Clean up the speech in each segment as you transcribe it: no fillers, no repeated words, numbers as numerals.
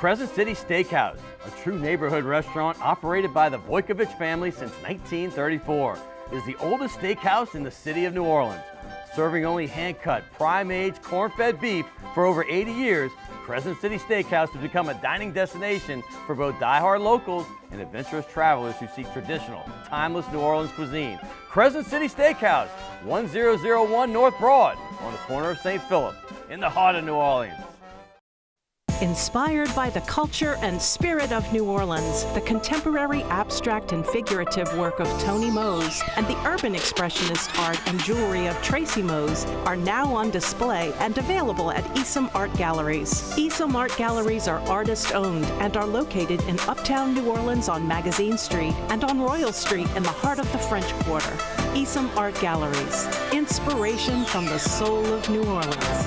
Crescent City Steakhouse, a true neighborhood restaurant operated by the Vojkovic family since 1934, is the oldest steakhouse in the city of New Orleans. Serving only hand-cut, prime-aged, corn-fed beef for over 80 years, Crescent City Steakhouse has become a dining destination for both die-hard locals and adventurous travelers who seek traditional, timeless New Orleans cuisine. Crescent City Steakhouse, 1001 North Broad, on the corner of St. Philip, in the heart of New Orleans. Inspired by the culture and spirit of New Orleans, the contemporary abstract and figurative work of Tony Mose and the urban expressionist art and jewelry of Tracy Mose are now on display and available at Esom Art Galleries. Esom Art Galleries are artist-owned and are located in Uptown New Orleans on Magazine Street and on Royal Street in the heart of the French Quarter. Esom Art Galleries, inspiration from the soul of New Orleans.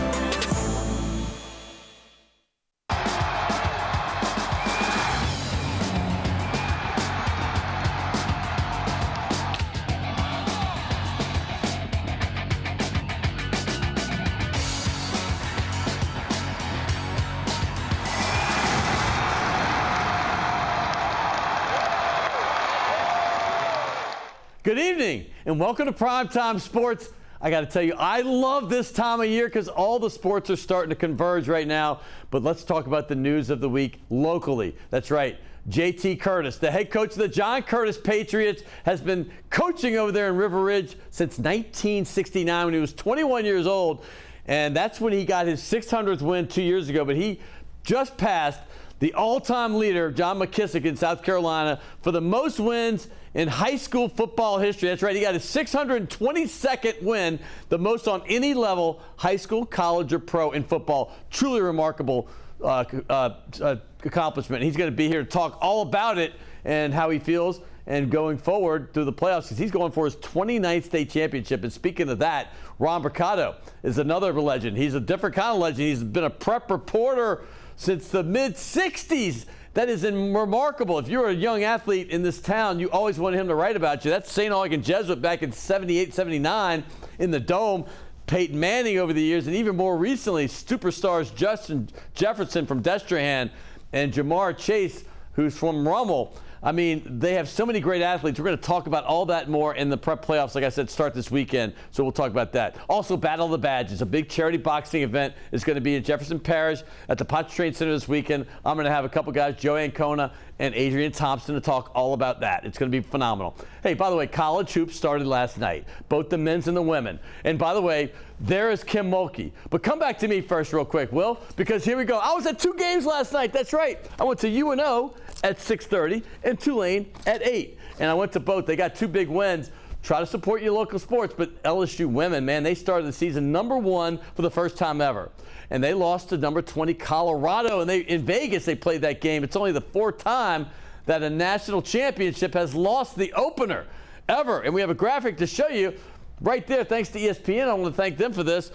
Good evening and welcome to Primetime Sports. I got to tell you, I love this time of year because all the sports are starting to converge right now. But let's talk about the news of the week locally. That's right. JT Curtis, the head coach of the John Curtis Patriots, has been coaching over there in River Ridge since 1969 when he was 21 years old. And that's when he got his 600th win 2 years ago. But he just passed the all-time leader, John McKissick in South Carolina, for the most wins in high school football history. That's right, he got his 622nd win, the most on any level, high school, college, or pro in football. Truly remarkable accomplishment. He's going to be here to talk all about it and how he feels and going forward through the playoffs because he's going for his 29th state championship. And speaking of that, Ron Brocato is another legend. He's a different kind of legend. He's been a prep reporter since the mid-'60s. That is remarkable. If you're a young athlete in this town, you always wanted him to write about you. That's St. Augustine Jesuit back in 78, 79 in the Dome. Peyton Manning over the years, and even more recently, superstars Justin Jefferson from Destrehan and Jamar Chase, who's from Rummel. I mean, they have so many great athletes. We're going to talk about all that more in the prep playoffs, like I said, start this weekend. So we'll talk about that. Also, Battle of the Badges, a big charity boxing event, is going to be in Jefferson Parish at the Pontchartrain Center this weekend. I'm going to have a couple guys, Acona and AdrianThompson, to talk all about that. It's going to be phenomenal. Hey, by the way, college hoops started last night, both the men's and the women. And by the way, there is Kim Mulkey. But come back to me first real quick, Will, because here we go. I was at 2 games last night. That's right. I went to UNO at 6:30 and Tulane at 8. And I went to both. They got 2 big wins. Try to support your local sports. But LSU women, man, they started the season #1 for the first time ever. And they lost to number 20 Colorado. And in Vegas, they played that game. It's only the 4th time that a national championship has lost the opener ever. And we have a graphic to show you right there. Thanks to ESPN. I want to thank them for this.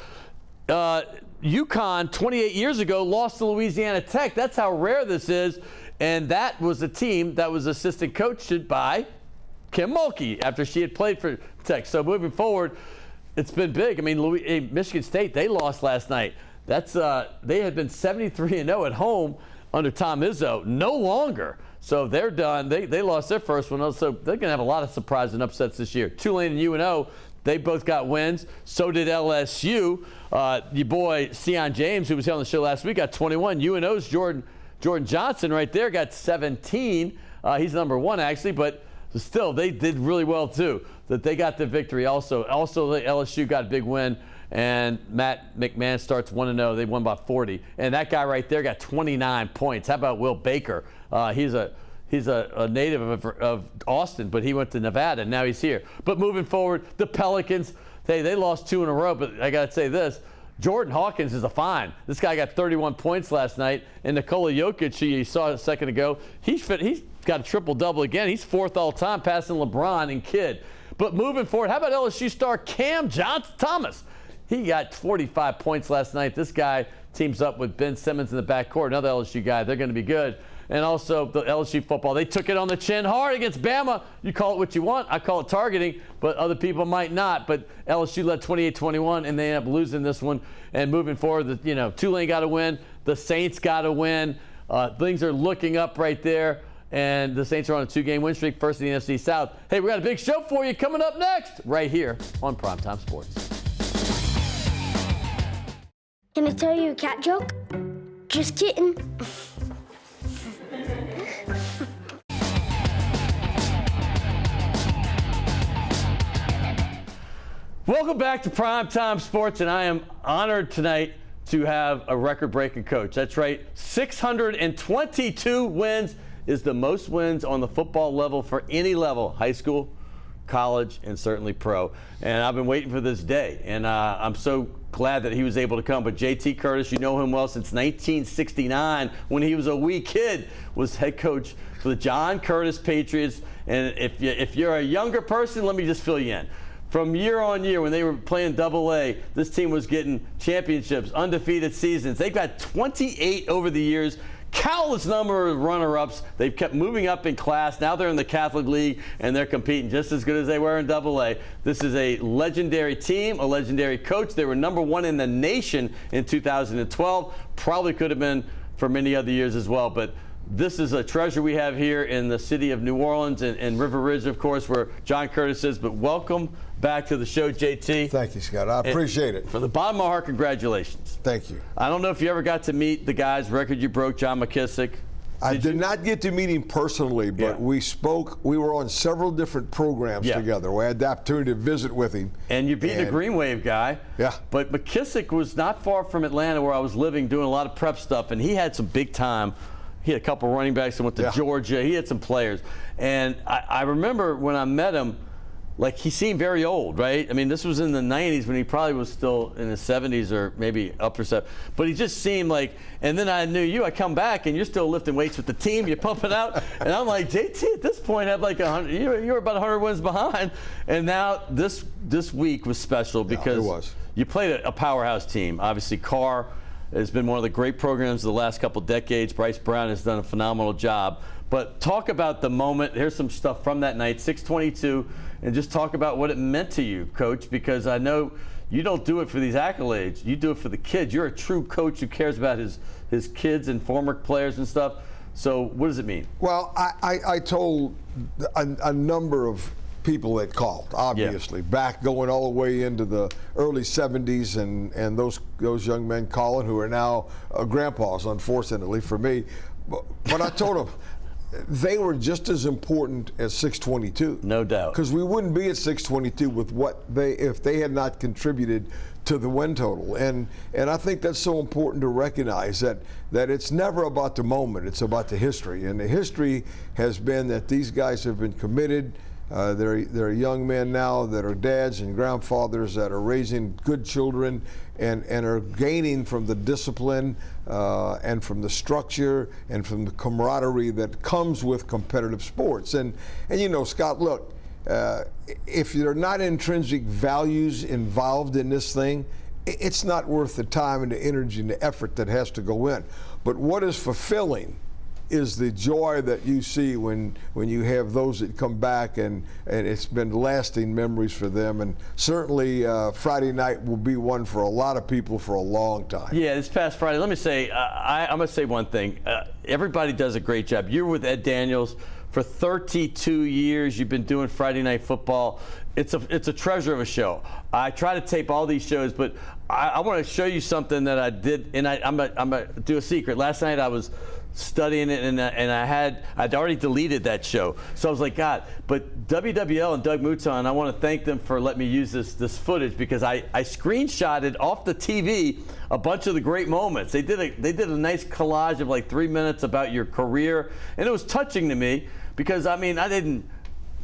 UConn, 28 years ago, lost to Louisiana Tech. That's how rare this is. And that was a team that was assistant coached by Kim Mulkey after she had played for Tech. So moving forward, it's been big. I mean, Michigan State, they lost last night. That's they had been 73-0 at home under Tom Izzo. No longer. So they're done. They lost their first one. So they're going to have a lot of surprise and upsets this year. Tulane and UNO, they both got wins. So did LSU. Your boy, Sion James, who was here on the show last week, got 21. UNO's Jordan Johnson right there got 17. He's number 1, actually, but still, they did really well, too. That they got the victory also. Also, the LSU got a big win, and Matt McMahon starts 1-0. They won by 40. And that guy right there got 29 points. How about Will Baker? He's a native of Austin, but he went to Nevada, and now he's here. But moving forward, the Pelicans, they lost 2 in a row, but I got to say this. Jordan Hawkins is a find. This guy got 31 points last night. And Nikola Jokic, who you saw a second ago, he's got a triple-double again. He's 4th all-time, passing LeBron and Kidd. But moving forward, how about LSU star Cam Thomas? He got 45 points last night. This guy teams up with Ben Simmons in the backcourt, another LSU guy. They're going to be good. And also the LSU football, they took it on the chin hard against Bama. You call it what you want. I call it targeting, but other people might not. But LSU led 28-21, and they end up losing this one. And moving forward, Tulane got to win. The Saints got to win. Things are looking up right there, and the Saints are on a 2-game win streak, first in the NFC South. Hey, we got a big show for you coming up next, right here on Primetime Sports. Can I tell you a cat joke? Just kidding. Welcome back to Primetime Sports, and I am honored tonight to have a record-breaking coach. That's right, 622 wins is the most wins on the football level for any level, high school, college, and certainly pro. And I've been waiting for this day, and I'm so glad that he was able to come. But JT Curtis, you know him well since 1969 when he was a wee kid, was head coach for the John Curtis Patriots. And if you're a younger person, let me just fill you in. From year on year, when they were playing AA, this team was getting championships, undefeated seasons. They've got 28 over the years, countless number of runner-ups. They've kept moving up in class. Now they're in the Catholic League, and they're competing just as good as they were in AA. This is a legendary team, a legendary coach. They were #1 in the nation in 2012. Probably could have been for many other years as well, but this is a treasure we have here in the city of New Orleans and River Ridge, of course, where John Curtis is. But welcome back to the show, JT. Thank you, Scott. I appreciate it. From the bottom of my heart, congratulations. Thank you. I don't know if you ever got to meet the guy's record you broke, John McKissick. I did not get to meet him personally, but we spoke. We were on several different programs together. We had the opportunity to visit with him. And you beat the Green Wave guy. Yeah. But McKissick was not far from Atlanta, where I was living, doing a lot of prep stuff, and he had some big time. He had a couple running backs that went to Georgia. He had some players. And I remember when I met him, like, he seemed very old, right? I mean, this was in the 90s when he probably was still in his 70s or maybe up for 7. But he just seemed like, and then I knew you. I come back, and you're still lifting weights with the team. You're pumping out. And I'm like, JT, at this point, had like 100. You were about 100 wins behind. And now this week was special because you played a powerhouse team. Obviously, Carr has been one of the great programs of the last couple decades. Bryce Brown has done a phenomenal job. But talk about the moment. Here's some stuff from that night, 622, and just talk about what it meant to you, Coach, because I know you don't do it for these accolades. You do it for the kids. You're a true coach who cares about his kids and former players and stuff. So what does it mean? Well, I told a number of people that called, obviously, back going all the way into the early 70s, and those young men calling who are now grandpas, unfortunately for me. But I told them they were just as important as 622. No doubt. Because we wouldn't be at 622 with if they had not contributed to the win total. And I think that's so important to recognize that it's never about the moment, it's about the history. And the history has been that these guys have been committed. They're young men now that are dads and grandfathers that are raising good children and are gaining from the discipline and from the structure and from the camaraderie that comes with competitive sports. And you know, Scott, look, if there are not intrinsic values involved in this thing, it's not worth the time and the energy and the effort that has to go in. But what is fulfilling is the joy that you see when you have those that come back, and it's been lasting memories for them. And certainly Friday night will be one for a lot of people for a long time. Yeah, this past Friday, let me say, I'm going to say one thing. Everybody does a great job. You're with Ed Daniels for 32 years. You've been doing Friday Night Football. It's a treasure of a show. I try to tape all these shows, but I want to show you something that I did, and I'm gonna do a secret. Last night I was studying it, and I'd already deleted that show. So I was like, God, but WWL and Doug Mouton, I want to thank them for letting me use this footage, because I screenshotted off the TV a bunch of the great moments. They did a nice collage of like 3 minutes about your career, and it was touching to me because, I mean, I didn't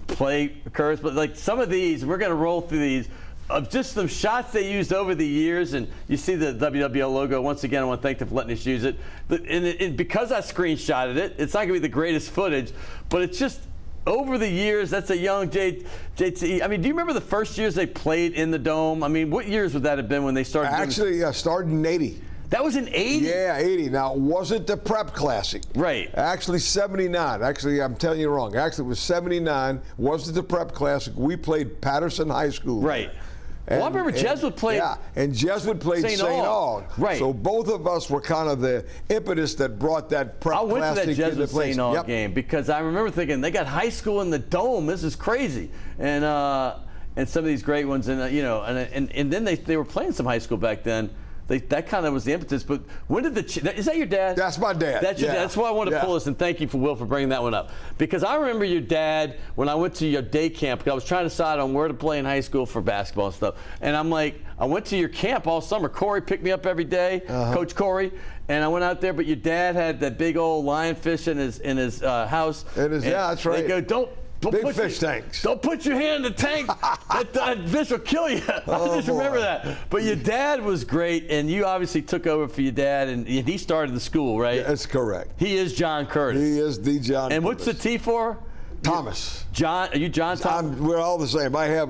play Curtis, but like some of these, we're going to roll through these, of just some shots they used over the years. And you see the WWL logo. Once again, I want to thank them for letting us use it. And because I screenshotted it, it's not going to be the greatest footage, but it's just over the years. That's a young JT. I mean, do you remember the first years they played in the Dome? I mean, what years would that have been when they started? Actually, I started in 80. That was in 80? Yeah, 80. Now, it wasn't the Prep Classic. Right. Actually, 79. Actually, I'm telling you wrong. Actually, it was 79. Wasn't the Prep Classic. We played Patterson High School. Right. Well, I remember Jesuit played. Yeah, and Jesuit played St. Aug. Right. So both of us were kind of the impetus that brought that I went to that Jesuit St. Aug Yep. game because I remember thinking they got high school in the Dome. This is crazy. And some of these great ones, and and then they were playing some high school back then. That kind of was the impetus. But when did is that your dad? That's my dad. That's your dad. That's why I wanted to pull this, and thank you, Will, for bringing that one up. Because I remember your dad when I went to your day camp, because I was trying to decide on where to play in high school for basketball and stuff. And I'm like, I went to your camp all summer. Corey picked me up every day, Coach Corey, and I went out there. But your dad had that big old lionfish in his house. That's right. They go, don't big fish tanks. Don't put your hand in the tank. that fish will kill you. I just remember that. But your dad was great, and you obviously took over for your dad, and he started the school, right? That's correct. He is John Curtis. He is the John And Curtis. what's the T for? Thomas. John. Are you John Thomas? We're all the same. I have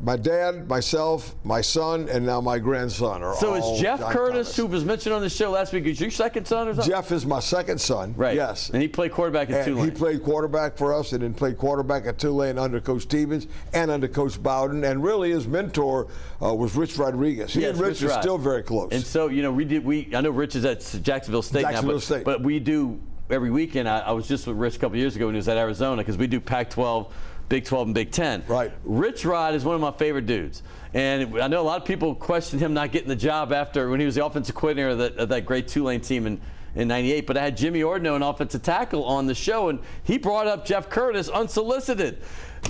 my dad, myself, my son, and now my grandson are So all is Jeff John Curtis, Thomas. who was mentioned on the show last week, is your second son or something? Jeff is my second son. Right. Yes. And he played quarterback at Tulane. He played quarterback for us, and then played quarterback at Tulane under Coach Stevens and under Coach Bowden. And really, his mentor was Rich Rodriguez. He and Rich are still very close. And so, I know Rich is at Jacksonville State now, but we do every weekend. I was just with Rich a couple years ago when he was at Arizona, because we do Pac-12, Big 12, and Big 10. Right. Rich Rod is one of my favorite dudes. And I know a lot of people questioned him not getting the job when he was the offensive coordinator of that great Tulane team in '98. But I had Jimmy Ordino, an offensive tackle, on the show, and he brought up Jeff Curtis unsolicited.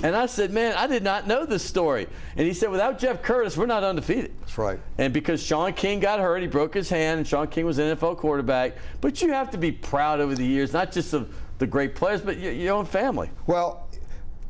And I said, man, I did not know this story. And he said, without Jeff Curtis, we're not undefeated. That's right. And because Sean King got hurt, he broke his hand, and Sean King was an NFL quarterback. But you have to be proud over the years, not just of the great players, but your own family. Well,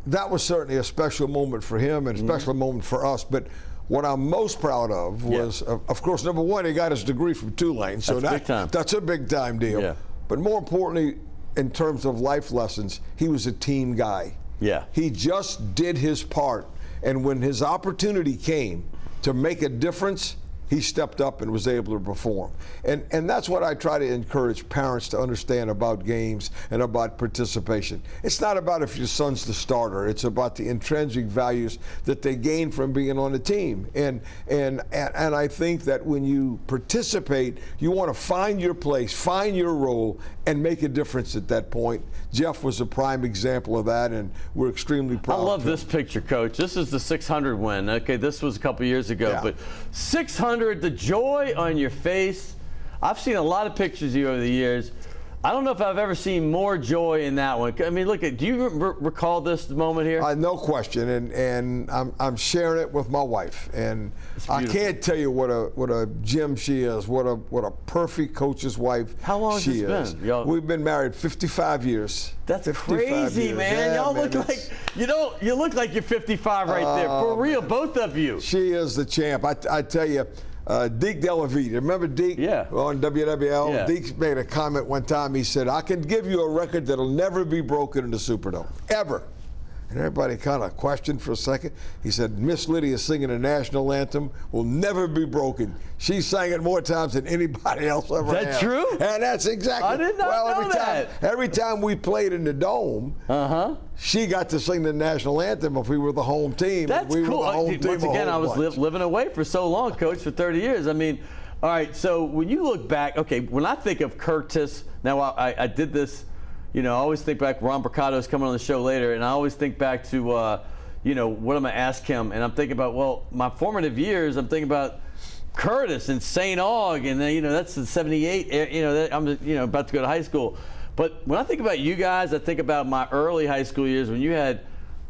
that was certainly a special moment for him and a special moment for us. But what I'm most proud of was, of course, number one, he got his degree from Tulane. So that's a big time deal. Yeah. But more importantly, in terms of life lessons, he was a team guy. Yeah. He just did his part. And when his opportunity came to make a difference, he stepped up and was able to perform. And that's what I try to encourage parents to understand about games and about participation. It's not about if your son's the starter. It's about the intrinsic values that they gain from being on the team. And I think that when you participate, you want to find your place, find your role, and make a difference at that point. Jeff was a prime example of that, and we're extremely proud. I love this picture, Coach. This is the 600 win. Okay, this was a couple years ago, but 600, the joy on your face. I've seen a lot of pictures of you over the years. I don't know if I've ever seen more joy in that one. I mean, do you recall this moment here? No question, and I'm sharing it with my wife, and I can't tell you what a gem she is, what a perfect coach's wife. How long she has it been? We've been married 55 years. That's crazy, years. man. Yeah, Y'all man, look like you look like you're 55 right there. For real, both of you. She is the champ. I tell you. Deke Delavite, remember Deke? Yeah. On WWL? Yeah. Deke made a comment one time. He said, I can give you a record that'll never be broken in the Superdome, ever. And everybody kind of questioned for a second. He said, Miss Lydia singing the national anthem will never be broken. She sang it more times than anybody else ever Is that had. true? And that's exactly. I did not know that. Every time we played in the Dome, she got to sing the national anthem if we were the home team. That's we cool. Were the home team. Once again, I was living away for so long, Coach, for 30 years. I mean, all right, so when you look back, okay, when I think of Curtis, now I did this. I always think back, Ron Brocato is coming on the show later, and I always think back to, what I'm going to ask him. And I'm thinking about, well, my formative years, I'm thinking about Curtis and St. Aug, and then, that's the 78, I'm, about to go to high school. But when I think about you guys, I think about my early high school years when you had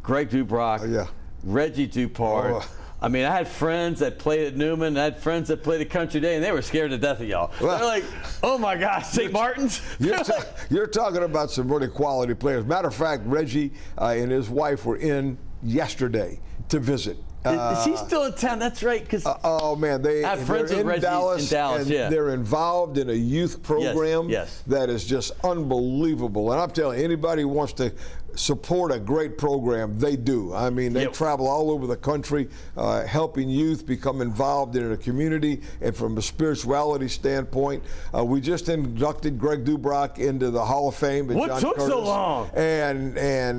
Greg Dubrock, Reggie Dupart. I mean, I had friends that played at Newman. I had friends that played at Country Day, and they were scared to death of y'all. They're like, oh, my gosh, St. Martin's? You're talking about some really quality players. Matter of fact, Reggie and his wife were in yesterday to visit. Is he still in town? That's right. Oh, man. I have friends with Reggie in Dallas, and they're involved in a youth program that is just unbelievable. And I'm telling you, anybody who wants to support a great program, they do. I mean, they travel all over the country helping youth become involved in a community, and from a spirituality standpoint. We just inducted Greg Dubrock into the Hall of Fame. What took so long? And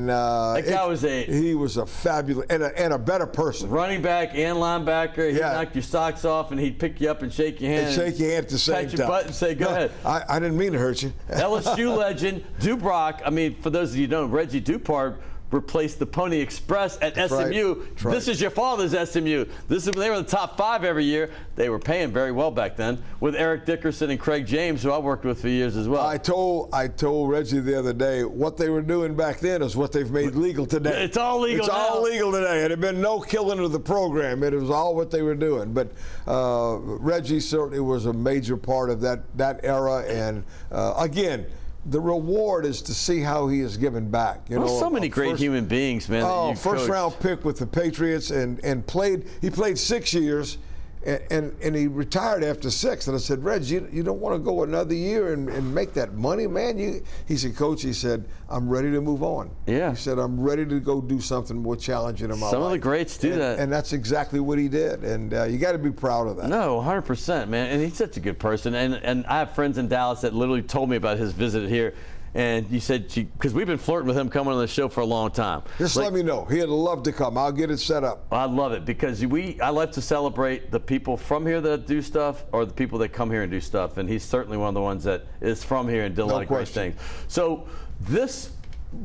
that guy was he was a fabulous and a better person. Running back and linebacker. He'd knock your socks off and he'd pick you up and shake your hand. And shake your hand at the same time. Pat your butt and say, go ahead. I didn't mean to hurt you. LSU legend, Dubrock. I mean, for those of you who don't know, Reggie Dupart replaced the Pony Express at SMU. Right. This is your father's SMU. This is when they were in the top 5 every year. They were paying very well back then with Eric Dickerson and Craig James, who I worked with for years as well. I told Reggie the other day what they were doing back then is what they've made legal today. It's all legal now. It's all legal today. It had been no killing of the program. It was all what they were doing. But Reggie certainly was a major part of that era. And again, the reward is to see how he has given back. So many great human beings, man. Oh, first-round pick with the Patriots, and he played 6 years, and he retired after 6. And I said, Reg, you don't want to go another year and make that money, man? He said, Coach, he said, I'm ready to move on. Yeah. He said, I'm ready to go do something more challenging in my life. Some of the greats do that. And that's exactly what he did. And you got to be proud of that. No, 100%, man. And he's such a good person. And I have friends in Dallas that literally told me about his visit here. And you said, because we've been flirting with him coming on the show for a long time. Just let me know. He'd love to come. I'll get it set up. I love it because I like to celebrate the people from here that do stuff or the people that come here and do stuff. And he's certainly one of the ones that is from here and did a lot of great things. So this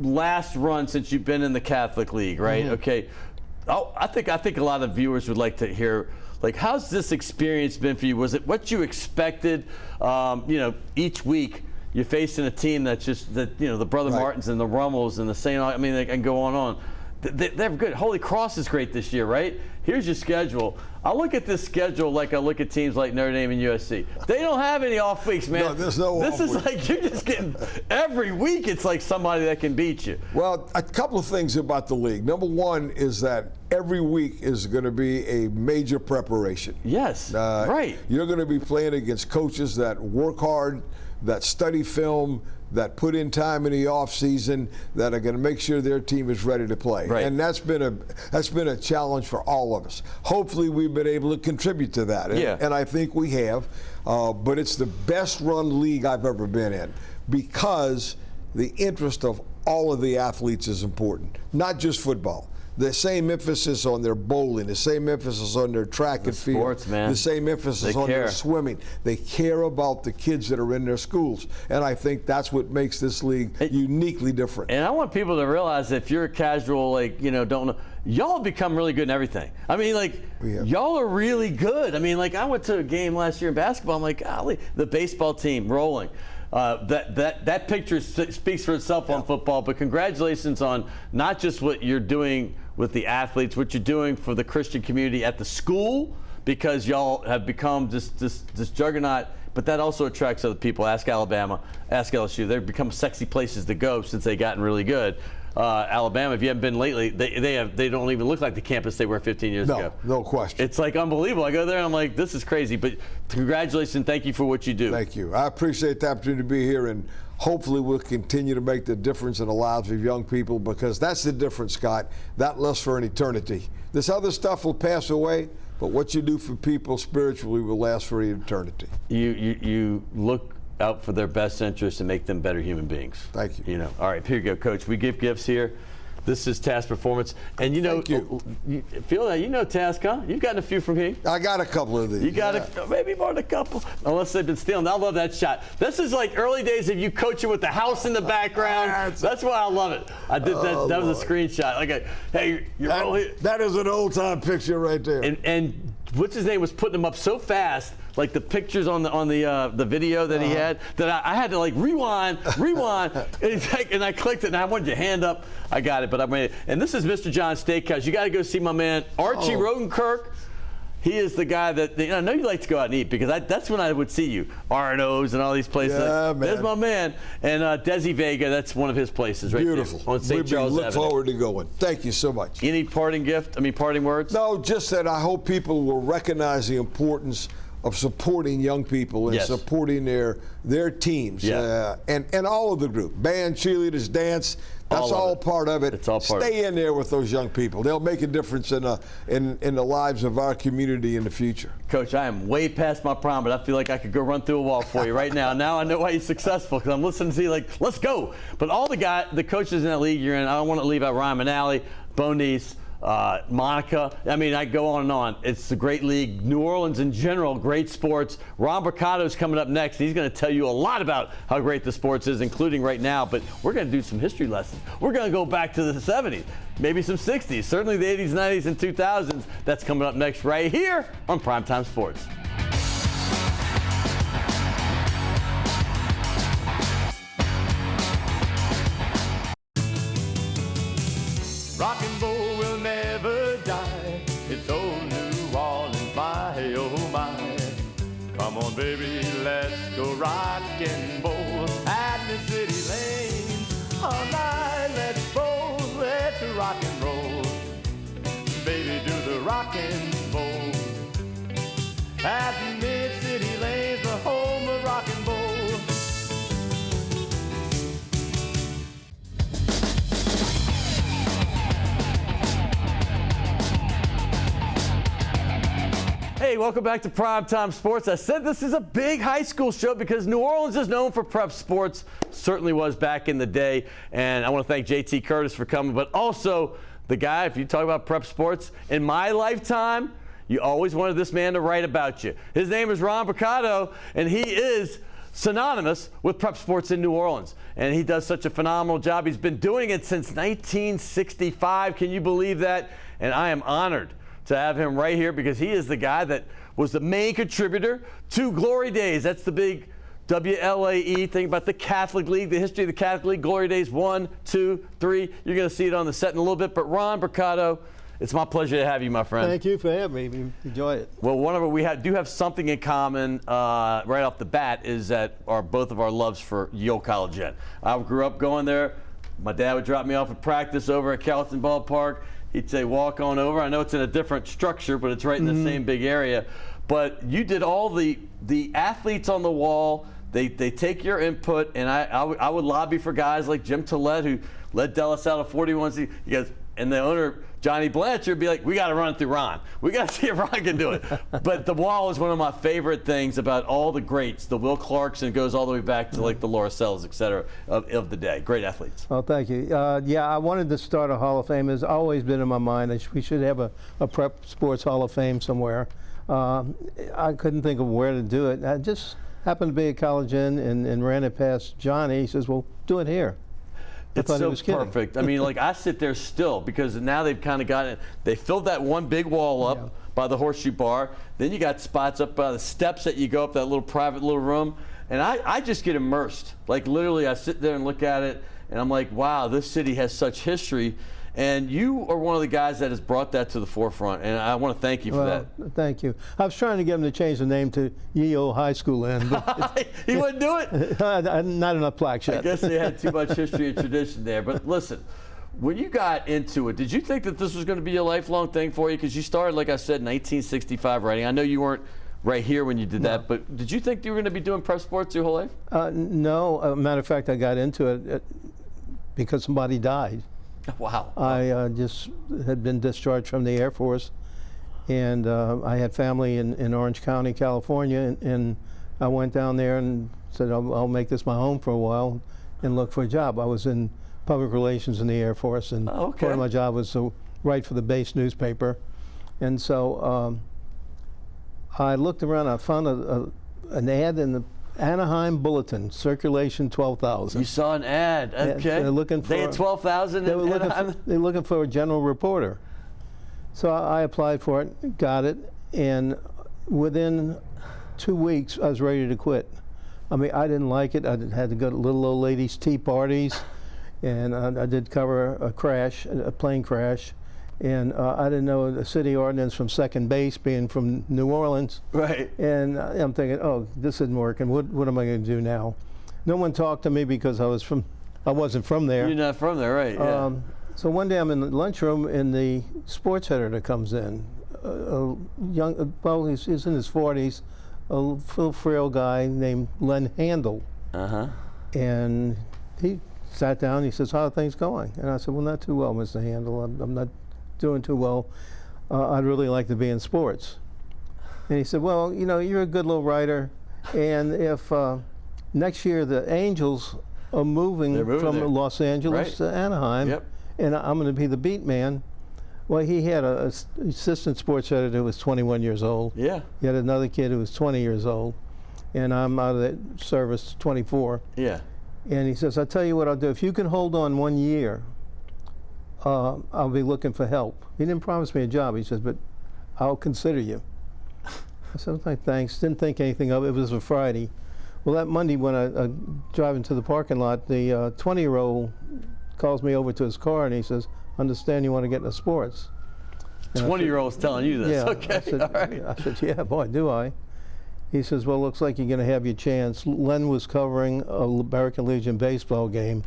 last run since you've been in the Catholic League, right? Mm-hmm. Okay. I think a lot of viewers would like to hear, like, how's this experience been for you? Was it what you expected? Each week you're facing a team that's just the Brother Martins and the Rummels and the St. I mean, they can go on. They're good. Holy Cross is great this year, right? Here's your schedule. I look at this schedule like I look at teams like Notre Dame and USC. They don't have any off weeks, man. No, there's no This is like you're just getting every week. It's like somebody that can beat you. Well, a couple of things about the league. Number one is that every week is going to be a major preparation. Yes, right. You're going to be playing against coaches that work hard, that study film, that put in time in the off season, that are going to make sure their team is ready to play. Right. And that's been a challenge for all of us. Hopefully we've been able to contribute to that. And I think we have. But it's the best run league I've ever been in because the interest of all of the athletes is important, not just football. The same emphasis on their bowling, the same emphasis on their track and field, sports, man. The same emphasis on their swimming. They care about the kids that are in their schools, and I think that's what makes this league uniquely different. And I want people to realize that if you're a casual, don't know, y'all have become really good in everything. I mean, y'all are really good. I mean, I went to a game last year in basketball. I'm like, golly, the baseball team rolling. That picture speaks for itself on football, but congratulations on not just what you're doing with the athletes, what you're doing for the Christian community at the school, because y'all have become this juggernaut, but that also attracts other people. Ask Alabama, ask LSU. They've become sexy places to go since they've gotten really good. Alabama, if you haven't been lately, they don't even look like the campus they were 15 years ago. No question. It's like unbelievable. I go there and I'm like, this is crazy. But congratulations, thank you for what you do. Thank you. I appreciate the opportunity to be here, and hopefully we'll continue to make the difference in the lives of young people, because that's the difference, Scott. That lasts for an eternity. This other stuff will pass away, but what you do for people spiritually will last for eternity. You look out for their best interests and make them better human beings. Thank you. All right, here you go, Coach. We give gifts here. This is Task Performance. And Thank you. Feel that, Task, huh? You've gotten a few from here. I got a couple of these. You got maybe more than a couple, unless they've been stealing. I love that shot. This is like early days of you coaching with the house in the background. That's why I love it. I did that. That was a screenshot. Hey, you're all here. That is an old-time picture right there. And what's his name was putting them up so fast, like the pictures on the video that he had, that I had to rewind, and I clicked it, and I wanted your hand up. I got it, but I made it. And this is Mr. John's Steakhouse. You got to go see my man Archie Rodenkirk. He is the guy that I know you like to go out and eat, because that's when I would see you. R&O's and all these places. Yeah, man. There's my man. And Desi Vega, that's one of his places right Beautiful. there on St. Charles Avenue. We look forward to going. Thank you so much. Any parting words? No, just that I hope people will recognize the importance supporting young people and Yes. supporting their teams, Yeah. and all of the group, band, cheerleaders, dance. That's all part of it. It's all part Stay in there with those young people. They'll make a difference in the lives of our community in the future. Coach, I am way past my prime, but I feel like I could go run through a wall for you right now. Now I know why you're successful, because I'm listening to you like, let's go. But all the coaches in that league you're in, I don't want to leave out Ryan Manali, Bonice, Monica. I mean, I go on and on. It's a great league. New Orleans in general, great sports. Ron Brocato is coming up next. He's going to tell you a lot about how great the sports is, including right now. But we're going to do some history lessons. We're going to go back to the 70s, maybe some 60s, certainly the 80s, 90s, and 2000s. That's coming up next right here on Primetime Sports. Rock and roll will never die. It's old New Orleans, my oh my. Come on, baby, let's go rock and roll at the city lane. All night, let's roll, let's rock and roll. Baby, do the rock and roll at mid-city lanes, the home of rock and roll. Hey, welcome back to Primetime Sports. I said this is a big high school show because New Orleans is known for prep sports. Certainly was back in the day. And I want to thank JT Curtis for coming, but also the guy, if you talk about prep sports, in my lifetime, you always wanted this man to write about you. His name is Ron Brocato, and he is synonymous with prep sports in New Orleans. And he does such a phenomenal job. He's been doing it since 1965. Can you believe that? And I am honored to have him right here because he is the guy that was the main contributor to Glory Days. That's the big WLAE thing about the Catholic League, the history of the Catholic League. Glory Days 1, 2, 3. You're going to see it on the set in a little bit. But Ron Brocato, it's my pleasure to have you, my friend. Thank you for having me. Enjoy it. Well, we do have something in common right off the bat, is that both of our loves for Yale College Inn. I grew up going there. My dad would drop me off at practice over at Carrollton Ballpark. He'd say, walk on over. I know it's in a different structure, but it's right in the same big area. But you did all the athletes on the wall. They take your input, and I would lobby for guys like Jim Tillett, who led Dallas out of 41. He goes, and the owner, Johnny Blanchard, would be like, we got to run it through Ron. We got to see if Ron can do it. But the wall is one of my favorite things about all the greats. The Will Clarkson goes all the way back to like the Laura Sells, et cetera, of the day. Great athletes. Oh, thank you. Yeah, I wanted to start a Hall of Fame. It's always been in my mind. We should have a prep sports Hall of Fame somewhere. I couldn't think of where to do it. I just happened to be at College Inn and ran it past Johnny. He says, well, do it here. It's so perfect. I mean, like, I sit there still because now they've kind of got it. They filled that one big wall up by the horseshoe bar. Then you got spots up by the steps that you go up that little private little room. And I just get immersed. Like, literally, I sit there and look at it, and I'm like, wow, this city has such history. And you are one of the guys that has brought that to the forefront, and I want to thank you for that. Thank you. I was trying to get him to change the name to Ye-O High School Inn, but he wouldn't do it? Not enough plaques yet. I guess they had too much history and tradition there. But listen, when you got into it, did you think that this was going to be a lifelong thing for you? Because you started, like I said, in 1965 writing. I know you weren't right here when you did that, but did you think you were going to be doing prep sports your whole life? No. Matter of fact, I got into it because somebody died. Wow. I just had been discharged from the Air Force, and I had family in Orange County, California, and I went down there and said, I'll make this my home for a while and look for a job. I was in public relations in the Air Force, and part of my job was to write for the base newspaper. And so I looked around. I found an ad in the Anaheim Bulletin, circulation 12,000. You saw an ad, okay. They're looking for, they had 12,000 in Anaheim? They're looking for a general reporter. So I applied for it, got it, and within 2 weeks, I was ready to quit. I mean, I didn't like it. I had to go to little old ladies' tea parties, and I did cover a plane crash. And I didn't know the city ordinance from second base, being from New Orleans. Right. And I'm thinking, oh, this isn't working. What am I going to do now? No one talked to me because I wasn't from there. You're not from there, right? Yeah. So one day I'm in the lunchroom, and the sports editor comes in. Well, he's in his 40s, a little frail guy named Len Handel. And he sat down and he says, "How are things going?" And I said, "Well, not too well, Mr. Handel. I'm not doing too well. I'd really like to be in sports." And he said, "Well, you know, you're a good little writer, and if next year the Angels are moving from there. Los Angeles to Anaheim, and I'm going to be the beat man." Well, he had an assistant sports editor who was 21 years old. Yeah. He had another kid who was 20 years old, and I'm out of the service 24. Yeah. And he says, "I'll tell you what I'll do. If you can hold on 1 year, I'll be looking for help." He didn't promise me a job. He says, "But I'll consider you." I said, "Okay, thanks." Didn't think anything of it. It was a Friday. Well, that Monday when I drive into the parking lot, the 20-year-old calls me over to his car and he says, "Understand you want to get into sports." 20-year-old's telling you this. Yeah. Okay. I said, All right. I said, "Yeah, boy, do I." He says, "Well, looks like you're going to have your chance." Len was covering a American Legion baseball game.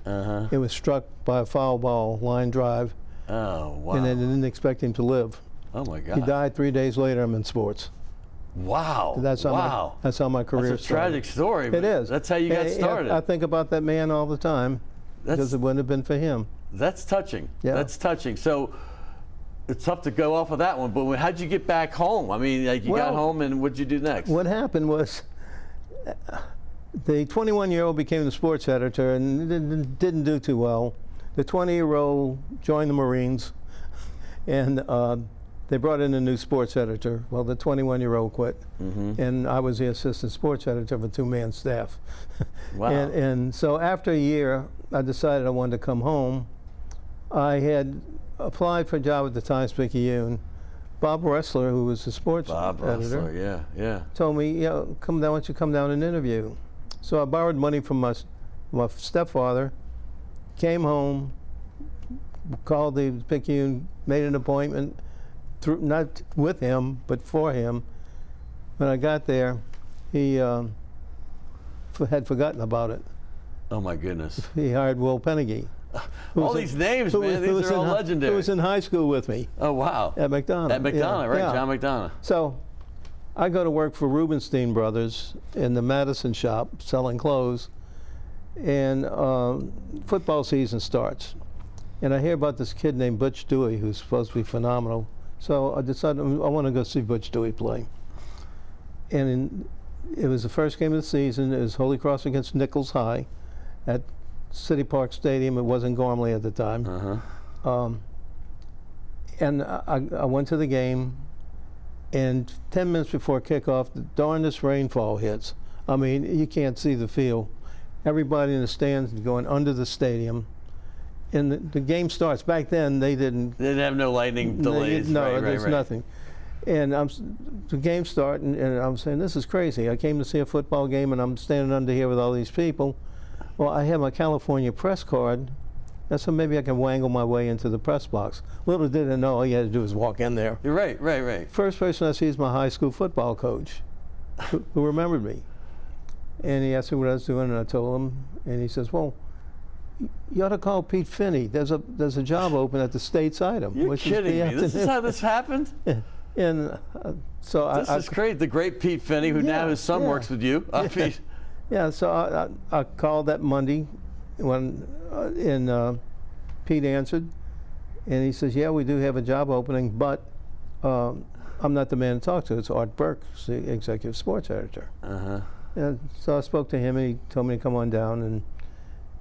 It was struck by a foul ball line drive. Oh, wow. And they didn't expect him to live. Oh, my God. He died 3 days later. I'm in sports. Wow. That's how that's how my career That's a started. tragic story. It is. That's how you got started. I think about that man all the time because it wouldn't have been for him. That's touching. Yeah. That's touching. So it's tough to go off of that one, but how'd you get back home? I mean, like you got home and what'd you do next? What happened was the 21-year-old became the sports editor and didn't do too well. The 20-year-old joined the Marines, and they brought in a new sports editor. Well, the 21-year-old quit, and I was the assistant sports editor of a two-man staff. Wow. And so after a year, I decided I wanted to come home. I had applied for a job at the Times-Picayune. Bob Ressler, who was the sports editor, Ressler, yeah. told me, "Why don't you come down and interview?" So I borrowed money from my stepfather, came home, called the Picayune, made an appointment, not with him, but for him. When I got there, he had forgotten about it. Oh, my goodness. He hired Will Pennegy. All these names, man, these are all legendary. Who was in high school with me. Oh, wow. At McDonough. At McDonough, right, Yeah. John McDonough. So I go to work for Rubenstein Brothers in the Madison shop selling clothes, and football season starts. And I hear about this kid named Butch Dewey who's supposed to be phenomenal. So I decided I want to go see Butch Dewey play. And it was the first game of the season. It was Holy Cross against Nichols High at City Park Stadium. It wasn't Gormley at the time. And I went to the game, and 10 minutes before kickoff, the darndest rainfall hits. I mean, you can't see the field. Everybody in the stands is going under the stadium. And the game starts. Back then, they didn't have no lightning delays. No, there's nothing. And the game starts, and I'm saying, this is crazy. I came to see a football game, and I'm standing under here with all these people. Well, I have my California press card, and so maybe I can wangle my way into the press box. Little did I know, all you had to do was walk in there. Right. First person I see is my high school football coach, who remembered me. And he asked me what I was doing, and I told him, and he says, "Well, you ought to call Pete Finney. There's a job open at the States Item." You're kidding me. This is how this happened? And so this is great. The great Pete Finney, who now his son works with you. Yeah, so I called that Monday when Pete answered, and he says, "Yeah, we do have a job opening, but I'm not the man to talk to. It's Art Burke, the executive sports editor." And so I spoke to him, and he told me to come on down, and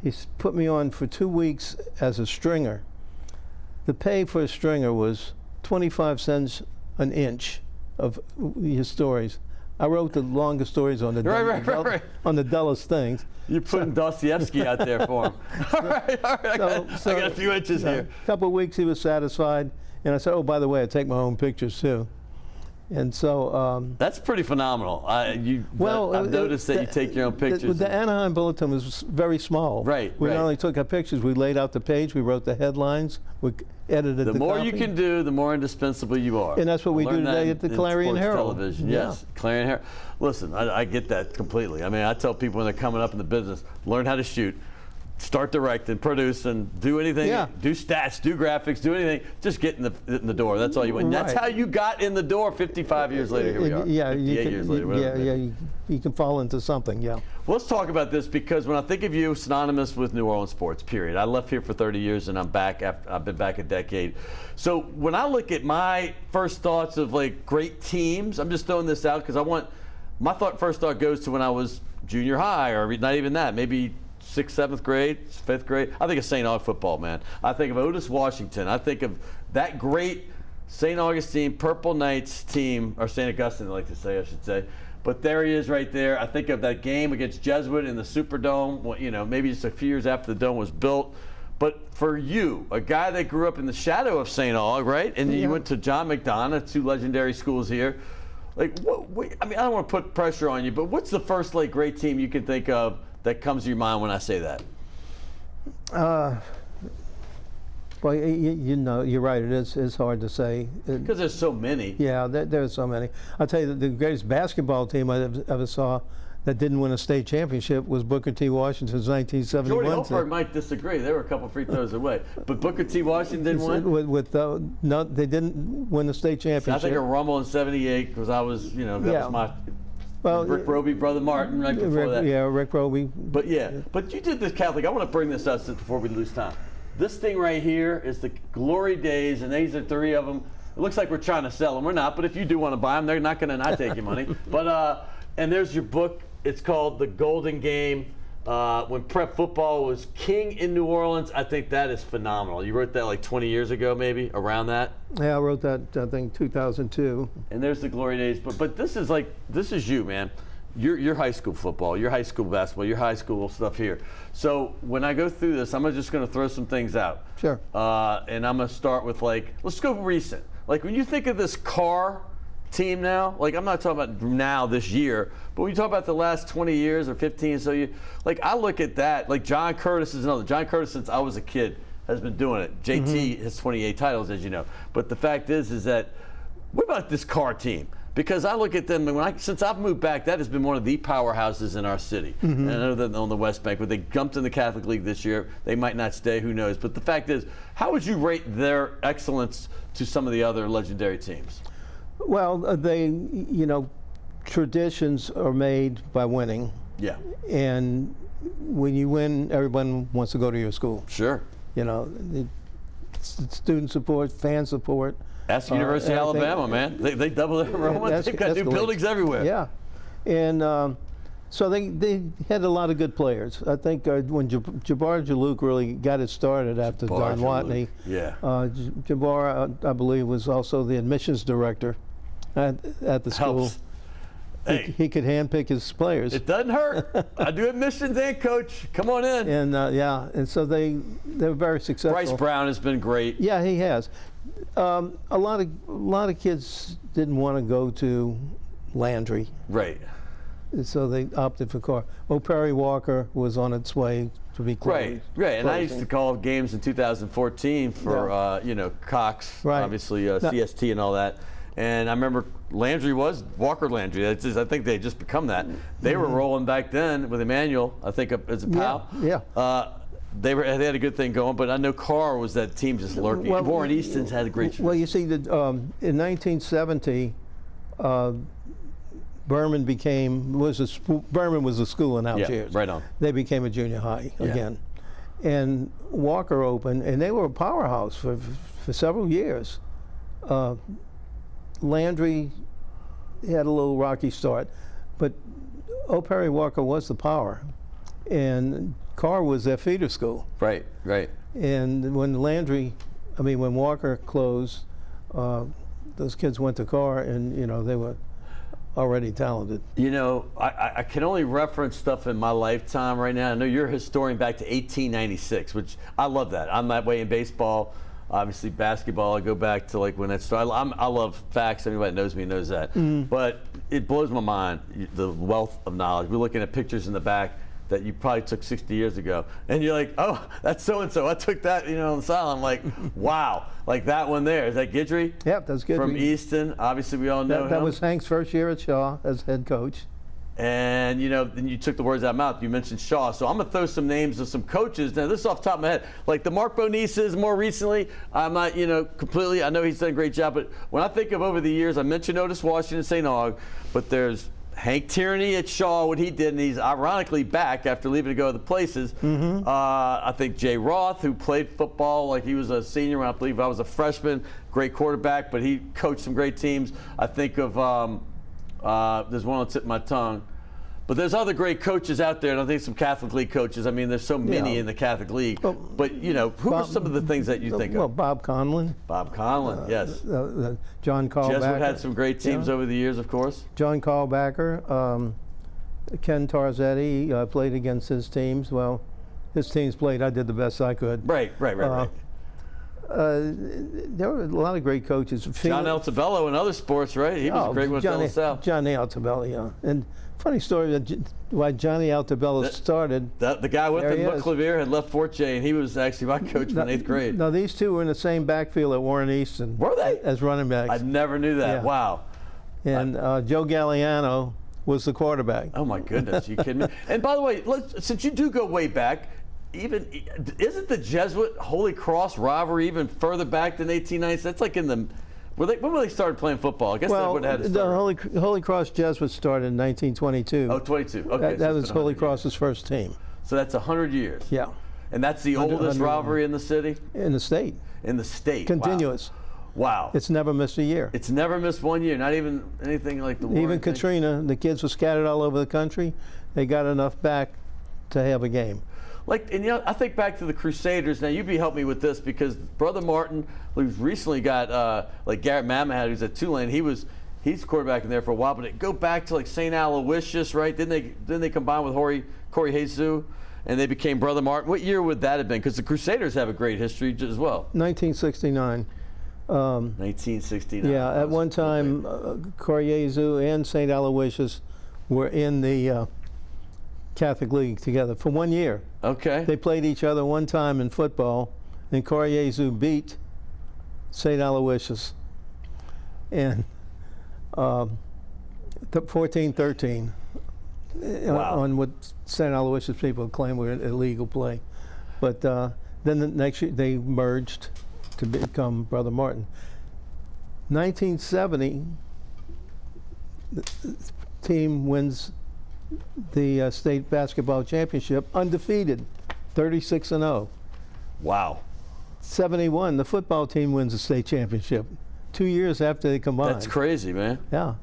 he put me on for 2 weeks as a stringer. The pay for a stringer was 25 cents an inch of his stories. I wrote the longest stories on the on the dullest things. You're putting Dostoevsky out there for him. All right. I got a few inches here. A couple of weeks he was satisfied, and I said, "Oh, by the way, I take my own pictures too." And so that's pretty phenomenal. I've noticed that you take your own pictures. The Anaheim Bulletin was very small. Right. We not only took our pictures, we laid out the page, we wrote the headlines, we edited the more copy. you can do, the more indispensable you are. And that's what we do today at the Clarion Herald. Television. Yes, Clarion Herald. Listen, I get that completely. I mean, I tell people when they're coming up in the business, learn how to shoot. start directing, producing, do anything, do stats, do graphics, do anything. Just get in the door. That's all you want. That's how you got in the door 55 years later. Here we are. Yeah, 58 years later. You can fall into something, Well, let's talk about this because when I think of you, synonymous with New Orleans sports, period. I left here for 30 years and I'm back. I've been back a decade. So when I look at my first thoughts of like great teams, I'm just throwing this out because my first thought goes to when I was junior high, or not even that, maybe 6th, 7th grade, 5th grade. I think of St. Aug football, man. I think of Otis Washington. I think of that great St. Augustine Purple Knights team, or St. Augustine, I like to say, I should say. But there he is right there. I think of that game against Jesuit in the Superdome, maybe just a few years after the dome was built. But for you, a guy that grew up in the shadow of St. Aug, right? And you went to John McDonough, 2 legendary schools here. Like, I don't want to put pressure on you, but what's the first great team you can think of that comes to your mind when I say that? Well, you're right. It's hard to say. Because there's so many. Yeah, there's so many. I'll tell you, the greatest basketball team I ever saw that didn't win a state championship was Booker T. Washington's 1971. Jordy Holberg might disagree. They were a couple free throws away. But Booker T. Washington didn't win? No, they didn't win the state championship. I think a Rumble in 78 because I was, that was my... Well, Rick Roby, Brother Martin, right before that. Yeah, Rick Roby. But you did this Catholic. I want to bring this up before we lose time. This thing right here is the glory days, and these are 3 of them. It looks like we're trying to sell them. We're not, but if you do want to buy them, they're not going to not take your money. But and there's your book. It's called The Golden Game. When prep football was king in New Orleans. I think that is phenomenal. You wrote that like 20 years ago, maybe, around that? Yeah, I wrote that, I think, 2002. And there's the glory days. But this is you, man. Your high school football, your high school basketball, your high school stuff here. So when I go through this, I'm just going to throw some things out. Sure. And I'm going to start with let's go recent. Like when you think of this Carr team now, I'm not talking about now this year, but when you talk about the last 20 years or 15, so I look at that, John Curtis is another. John Curtis, since I was a kid, has been doing it. JT has 28 titles, as you know. But the fact is that, what about this Carr team? Because I look at them, since I've moved back, that has been one of the powerhouses in our city. And I know that on the West Bank, but they jumped in the Catholic League this year. They might not stay, who knows. But the fact is, how would you rate their excellence to some of the other legendary teams? Well, traditions are made by winning. Yeah. And when you win, everyone wants to go to your school. Sure. Student support, fan support. That's University of Alabama, man. They double their enrollment. They've got new buildings everywhere. Yeah. And so they had a lot of good players. I think when Jabbar Jalouk really got it started after Don Watney. Yeah. Jabbar, I believe, was also the admissions director at the school. Helps. Hey, he could handpick his players. It doesn't hurt. I do admissions and coach. Come on in. And and so they were very successful. Bryce Brown has been great. Yeah, he has. A lot of kids didn't want to go to Landry. Right. So they opted for Carr. Perry Walker was on its way to be closed. Right. And I used to call games in 2014 for Cox, obviously CST and all that. And I remember Walker Landry. I think they had just become that. They were rolling back then with Emmanuel, I think, as a pal. Yeah. They had a good thing going, but I know Carr was that team just lurking. Warren Easton's had a great tradition. Well, you see, in 1970, Berman was a school in Algiers. Yeah, right on. They became a junior high again. And Walker opened, and they were a powerhouse for several years. Landry had a little rocky start, but Perry Walker was the power. And Carr was their feeder school. Right. And when Walker closed, those kids went to Carr, and they were already talented. I can only reference stuff in my lifetime right now. I know you're a historian back to 1896, which I love that. I'm that way in baseball. Obviously, basketball, I go back to when that started. I love facts. Anybody that knows me knows that. But it blows my mind, the wealth of knowledge. We're looking at pictures in the back that you probably took 60 years ago. And you're like, oh, that's so-and-so. I took that, on the side. I'm like, wow. Like that one there. Is that Guidry? Yep, that's Guidry. From Easton. Obviously, we all know him. That was Hank's first year at Shaw as head coach. And, then you took the words out of my mouth. You mentioned Shaw. So I'm going to throw some names of some coaches. Now, this is off the top of my head. Like the Mark Bonices more recently, I'm not, completely, I know he's done a great job. But when I think of over the years, I mentioned Otis Washington, St. Aug, but there's Hank Tierney at Shaw, what he did, and he's ironically back after leaving to go other places. I think Jay Roth, who played football, like he was a senior when I believe I was a freshman, great quarterback, but he coached some great teams. I think of, there's one on the tip of my tongue. But there's other great coaches out there, and I think some Catholic League coaches. I mean, there's so many in the Catholic League. But, who are some of the things that you think of? Well, Bob Conlon. Bob Conlon, yes. John Callbacker. Jesuit had some great teams over the years, of course. John Callbacker. Ken Tarzetti played against his teams. Well, his teams played. I did the best I could. Right. There were a lot of great coaches. John Altabello in other sports, right? He was a great one down the South. Johnny Altabello, yeah. And funny story, why Johnny Altabello started. The guy with him, Mutt Clavier, had left Fort Jay, and he was actually my coach in 8th grade. No, these two were in the same backfield at Warren Easton. Were they? As running backs. I never knew that. Yeah. Wow. And Joe Galliano was the quarterback. Oh, my goodness. You kidding me? And by the way, since you do go way back, isn't the Jesuit Holy Cross rivalry even further back than 1890? That's like in the when were they started playing football? I guess they would have had to start. The Holy Cross Jesuits started in 1922. Oh, 22. Okay. That was Holy Cross's first team. So that's 100 years. Yeah. And that's the oldest rivalry in the city? In the state. In the state. Continuous. Wow. It's never missed a year. It's never missed 1 year, not even anything like the war. Even Katrina, the kids were scattered all over the country. They got enough back to have a game. I think back to the Crusaders. Now, you'd be helping me with this because Brother Martin, who's recently got, like Garrett Mamahad, who's at Tulane, he's quarterbacking there for a while. But go back to like St. Aloysius, right? Didn't they combine with Corey Jesus, and they became Brother Martin? What year would that have been? Because the Crusaders have a great history as well. 1969. 1969. Yeah, at one time, Corey Jesus and St. Aloysius were in the Catholic League together for 1 year. Okay. They played each other one time in football, and Corey Jesus beat St. Aloysius. And 14-13 on what St. Aloysius people claim were illegal play. But then the next year they merged to become Brother Martin. 1970, the team wins the state basketball championship undefeated, 36-0. Wow. 71, the football team wins the state championship 2 years after they combined. That's crazy, man. Yeah.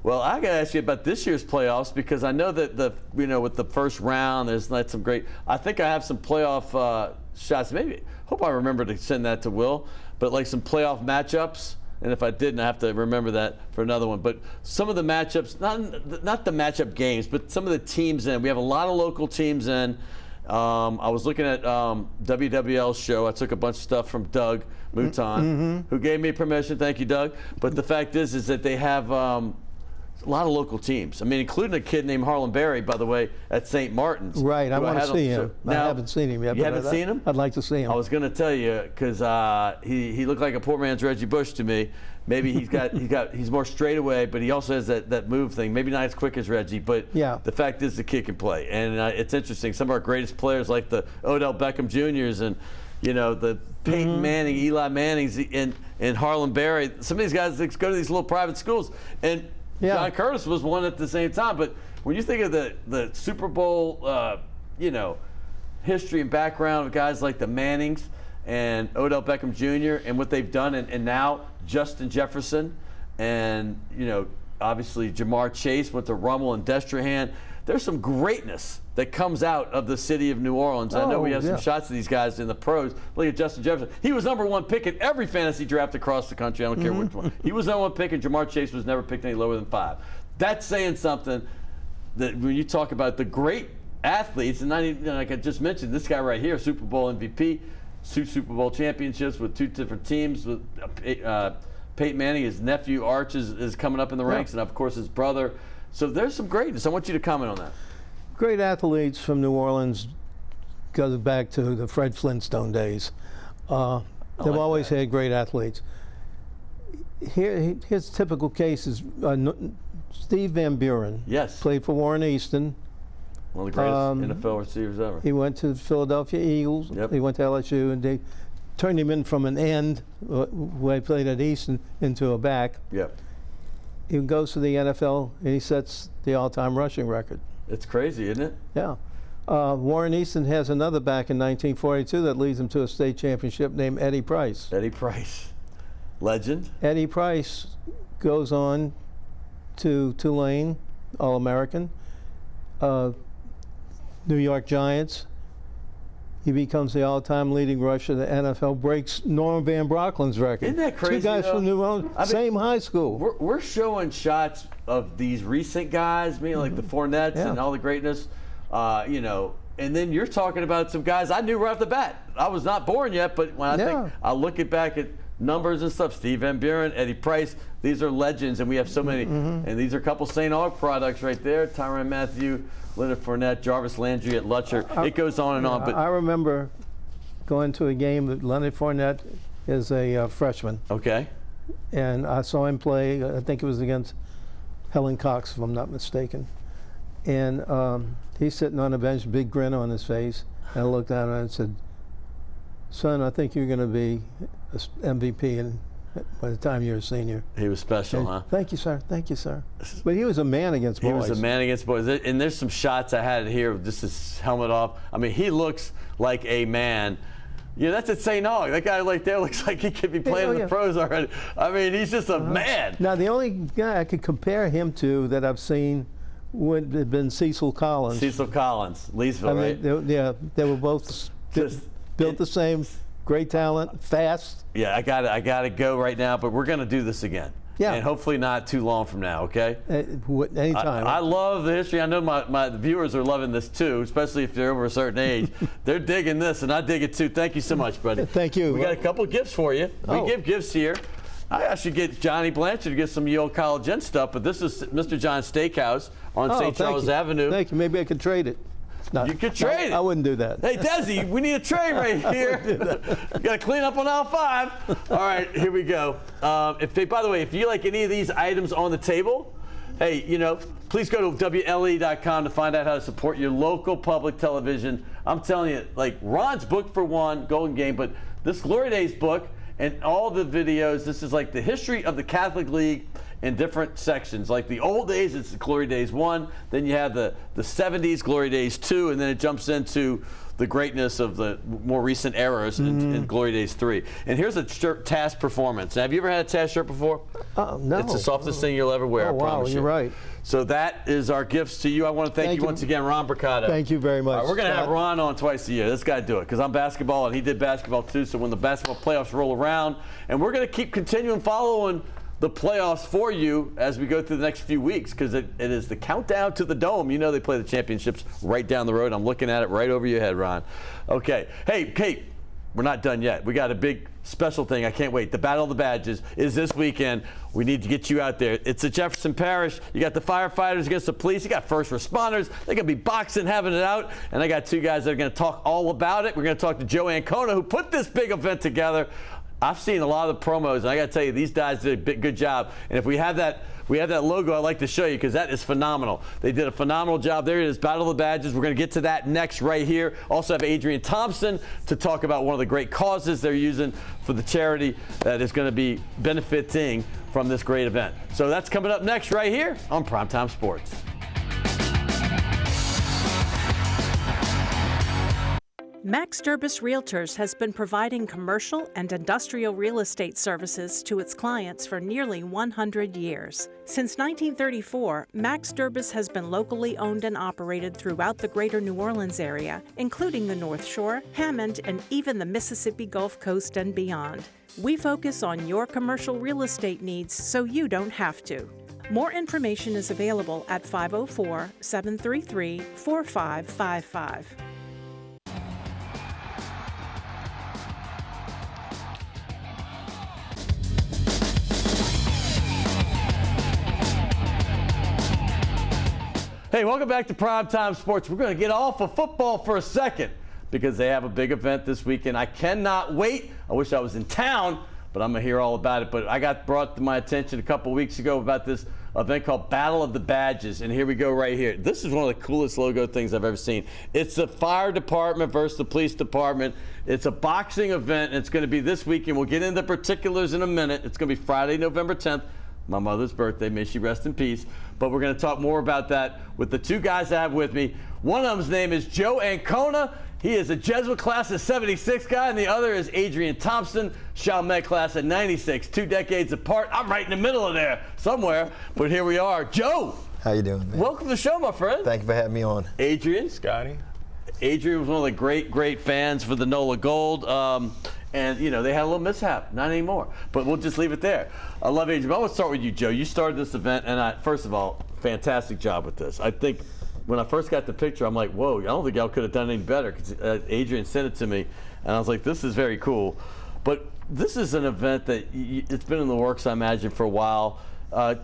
Well, I got to ask you about this year's playoffs because I know that with the first round, there's not some great. I think I have some playoff shots. Maybe hope I remember to send that to Will. But like some playoff matchups. And if I didn't, I have to remember that for another one. But some of the matchups, not the matchup games, but some of the teams in. We have a lot of local teams in. I was looking at WWL's show. I took a bunch of stuff from Doug Mouton, who gave me permission. Thank you, Doug. But the fact is that they have a lot of local teams. I mean, including a kid named Harlan Berry, by the way, at St. Martin's. Right, I want to see him. Now, I haven't seen him yet. You haven't seen him? I'd like to see him. I was going to tell you because he looked like a poor man's Reggie Bush to me. Maybe he's more straightaway, but he also has that move thing. Maybe not as quick as Reggie, but yeah. The fact is the kid can play, and it's interesting. Some of our greatest players, like the Odell Beckham Jr.'s and the Peyton Manning, Eli Mannings, and Harlan Berry. Some of these guys go to these little private schools, and John Curtis was one at the same time. But when you think of the Super Bowl, history and background of guys like the Mannings and Odell Beckham Jr. and what they've done, and now Justin Jefferson, and obviously Jamar Chase went to Rummel and Destrehan. There's some greatness that comes out of the city of New Orleans. I know we have some shots of these guys in the pros. Look at Justin Jefferson. He was #1 pick in every fantasy draft across the country. I don't care which one. He was #1 pick, and Jamar Chase was never picked any lower than 5. That's saying something. That when you talk about the great athletes, and not even, like I just mentioned, this guy right here, Super Bowl MVP, 2 Super Bowl championships with 2 different teams. With Peyton Manning, his nephew Arch is coming up in the ranks, and of course his brother. So there's some greatness. I want you to comment on that. Great athletes from New Orleans goes back to the Fred Flintstone days. They've always had great athletes. Here's a typical case is Steve Van Buren. Yes. Played for Warren Easton. One of the greatest NFL receivers ever. He went to the Philadelphia Eagles. Yep. He went to LSU, and they turned him in from an end, where he played at Easton, into a back. Yep. He goes to the NFL, and he sets the all-time rushing record. It's crazy, isn't it? Yeah. Warren Easton has another back in 1942 that leads him to a state championship named Eddie Price. Eddie Price. Legend. Eddie Price goes on to Tulane, All-American, New York Giants. He becomes the all-time leading rusher. The NFL breaks Norm Van Brocklin's record. Isn't that crazy? Two guys though? from New Orleans, same high school. We're showing shots of these recent guys, like the Fournettes and all the greatness, and then you're talking about some guys I knew right off the bat. I was not born yet, but when I look back at numbers and stuff, Steve Van Buren, Eddie Price, these are legends, and we have so many. And these are a couple St. Aug products right there. Tyrann Mathieu, Leonard Fournette, Jarvis Landry at Lutcher. It goes on and on. But I remember going to a game that Leonard Fournette is a freshman. Okay. And I saw him play, I think it was against Helen Cox, if I'm not mistaken. And he's sitting on a bench, big grin on his face. And I looked at him and said, "Son, I think you're going to be MVP by the time you're a senior." He was special, huh? Thank you, sir. Thank you, sir. But he was a man against boys. He was a man against boys. And there's some shots I had here, just his helmet off. I mean, he looks like a man. Yeah, that's at St. Aug. That guy right there looks like he could be playing in the pros already. I mean, he's just a man. Now, the only guy I could compare him to that I've seen would have been Cecil Collins. Cecil Collins, Leesville, right? They were both built the same. Great talent, fast. Yeah, I got to go right now, but we're going to do this again. Yeah. And hopefully not too long from now, okay? Anytime. I love the history. I know my viewers are loving this too, especially if they're over a certain age. They're digging this, and I dig it too. Thank you so much, buddy. Thank you. We got a couple gifts for you. We give gifts here. I should get Johnny Blanchard to get some Yale College Inn stuff, but this is Mr. John's Steakhouse on St. Charles Avenue. Thank you. Maybe I could trade it. No, you could trade it. I wouldn't do that. Hey, Desi, we need a tray right here. You got to clean up on aisle 5. All right, here we go. By the way, if you like any of these items on the table, hey, please go to WLAE.com to find out how to support your local public television. I'm telling you, like Ron's book for one, Golden Game, but this Glory Days book and all the videos, this is like the history of the Catholic League in different sections. Like the old days, it's the Glory Days 1, then you have the 70s Glory Days 2, and then it jumps into the greatness of the more recent eras in Glory Days 3. And here's a shirt task performance. Now, have you ever had a task shirt before? No. It's the softest thing you'll ever wear, I promise you. You're right. So that is our gifts to you. I want to thank you once again, Ron Brocato. Thank you very much. All right, we're going to have Ron on twice a year. This guy do it because I'm basketball and he did basketball too. So when the basketball playoffs roll around, and we're going to keep continuing following the playoffs for you as we go through the next few weeks because it is the countdown to the Dome. They play the championships right down the road. I'm looking at it right over your head, Ron. Okay. Hey, Kate, we're not done yet. We got a big special thing. I can't wait. The Battle of the Badges is this weekend. We need to get you out there. It's at Jefferson Parish. You got the firefighters against the police. You got first responders. They're going to be boxing, having it out. And I got two guys that are going to talk all about it. We're going to talk to Joe Acona, who put this big event together. I've seen a lot of the promos, and I got to tell you, these guys did a good job. And if we have that logo, I'd like to show you because that is phenomenal. They did a phenomenal job. There it is, Battle of the Badges. We're going to get to that next right here. Also have AdrianThompson to talk about one of the great causes they're using for the charity that is going to be benefiting from this great event. So that's coming up next right here on Primetime Sports. Max Durbus Realtors has been providing commercial and industrial real estate services to its clients for nearly 100 years. Since 1934, Max Durbus has been locally owned and operated throughout the greater New Orleans area, including the North Shore, Hammond, and even the Mississippi Gulf Coast and beyond. We focus on your commercial real estate needs so you don't have to. More information is available at 504-733-4555. Hey, welcome back to Primetime Sports. We're going to get off of football for a second because they have a big event this weekend. I cannot wait. I wish I was in town, but I'm going to hear all about it. But I got brought to my attention a couple weeks ago about this event called Battle of the Badges, and here we go right here. This is one of the coolest logo things I've ever seen. It's the fire department versus the police department. It's a boxing event, and it's going to be this weekend. We'll get into particulars in a minute. It's going to be Friday, November 10th. My mother's birthday, may she rest in peace. But we're going to talk more about that with the two guys I have with me. One of them's name is Joe Acona. He is a Jesuit class of 76 guy, and the other is AdrianThompson, Chalmette class of 96, 2 decades apart. I'm right in the middle of there somewhere, but here we are. Joe. How you doing, man? Welcome to the show, my friend. Thank you for having me on. Adrian. Scotty. Adrian was one of the great fans for the NOLA Gold. And, you know, they had a little mishap. Not anymore. But we'll just leave it there. I love Adrian. But I want to start with you, Joe. You started this event, and first of all, fantastic job with this. I think when I first got the picture, I'm like, whoa, I don't think y'all could have done any better, because Adrian sent it to me, and I was like, this is very cool. But this is an event that it's been in the works, I imagine, for a while.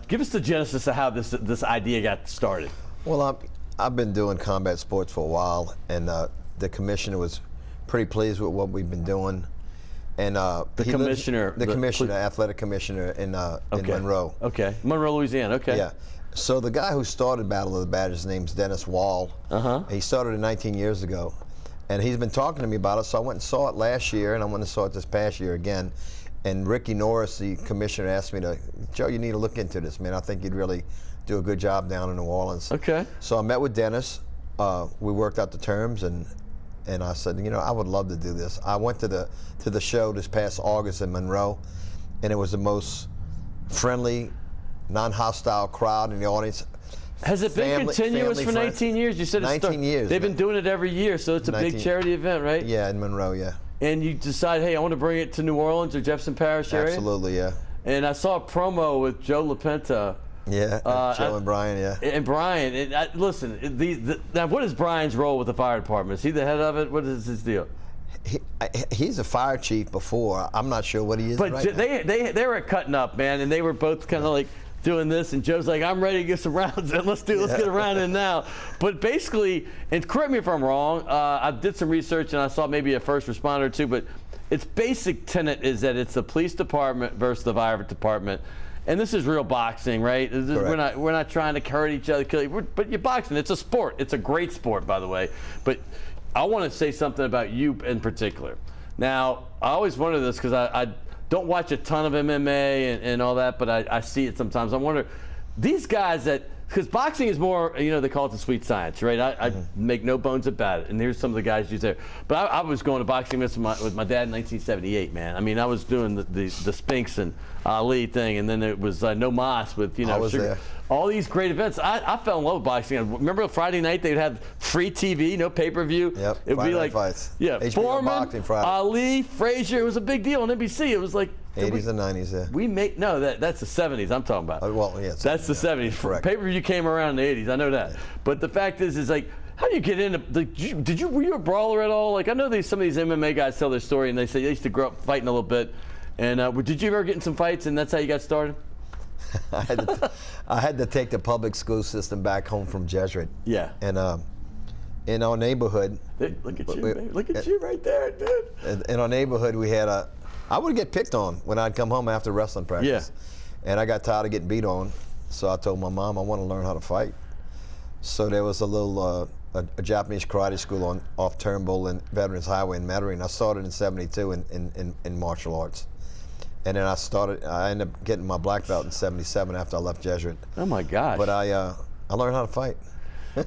Give us the genesis of how this idea got started. Well, I've been doing combat sports for a while, and the commissioner was pretty pleased with what we've been doing. And the athletic commissioner in Monroe. Okay, Monroe, Louisiana. Okay. Yeah. So the guy who started Battle of the Badges, his name's Dennis Wall. He started it 19 years ago, and he's been talking to me about it. So I went and saw it last year, and I went and saw it this past year again. And Ricky Norris, the commissioner, asked me Joe, you need to look into this, man. I think you'd really do a good job down in New Orleans. Okay. So I met with Dennis. We worked out the terms, and I said, you know, I would love to do this. I went to the show this past August in Monroe, and it was the most friendly, non-hostile crowd in the audience. Has it been continuous for 19 years? You said it's 19 years. They've been doing it every year, so it's a big charity event, right? Yeah, in Monroe, yeah. And you decide, hey, I want to bring it to New Orleans or Jefferson Parish area? Absolutely, yeah. And I saw a promo with Joe LaPenta. Yeah, Joe and Brian, yeah. And Brian, listen, now what is Brian's role with the fire department? Is he the head of it? What is his deal? He's a fire chief before. I'm not sure what he is but right now. They were cutting up, man, and they were both kind of like doing this, and Joe's like, I'm ready to get some rounds in. Let's get a round in now. But basically, and correct me if I'm wrong, I did some research and I saw maybe a first responder or two, but its basic tenet is that it's the police department versus the fire department. And this is real boxing, right? We're not trying to hurt each other, kill you, but you're boxing. It's a sport. It's a great sport, by the way. But I want to say something about you in particular. Now, I always wonder this because I don't watch a ton of MMA and all that, but I see it sometimes. I wonder, these guys because boxing is more, you know, they call it the sweet science, right? I make no bones about it, and here's some of the guys who's there. But I was going to boxing with my dad in 1978, man. I mean, I was doing the Spinks and Ali thing, and then it was No Mas with, you know, all these great events. I fell in love with boxing. I remember Friday night they'd have free TV, no pay-per-view. Yep, it would be like fights. Yeah, HBO Foreman, Ali, Frazier. It was a big deal on NBC. It was like 80s and 90s, yeah. That's the 70s I'm talking about. Well, yeah. That's the 70s. Correct. Pay-per-view came around in the 80s. I know that. Yeah. But the fact is like, how do you get into? Were you a brawler at all? Like, I know some of these MMA guys tell their story and they say they used to grow up fighting a little bit. And did you ever get in some fights and that's how you got started? I had to take the public school system back home from Jesuit. Yeah. And in our neighborhood. Look at you, baby. Look at you right there, dude. In our neighborhood, we had I would get picked on when I'd come home after wrestling practice. Yeah. And I got tired of getting beat on, so I told my mom I want to learn how to fight. So there was a little a Japanese karate school off Turnbull and Veterans Highway in Metairie, and I started in '72 in martial arts. And then I ended up getting my black belt in '77 after I left Jesuit. Oh my gosh. But I learned how to fight.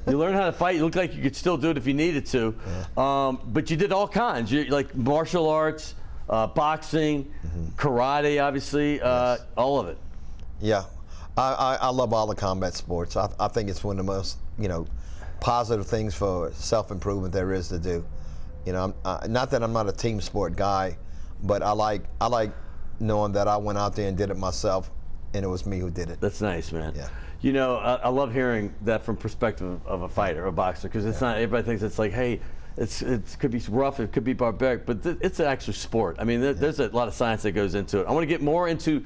You learned how to fight. You looked like you could still do it if you needed to. Yeah. But you did all kinds. You like martial arts, boxing, karate, obviously, yes. All of it. Yeah. I love all the combat sports. I think it's one of the most, you know, positive things for self-improvement there is to do. You know, not that I'm not a team sport guy, but I like knowing that I went out there and did it myself, and it was me who did it. That's nice, man. Yeah. You know, I love hearing that from perspective of a fighter, a boxer, because it's not, everybody thinks it's like, hey, it could be rough, it could be barbaric, but it's an actual sport. I mean, there's a lot of science that goes into it. I want to get more into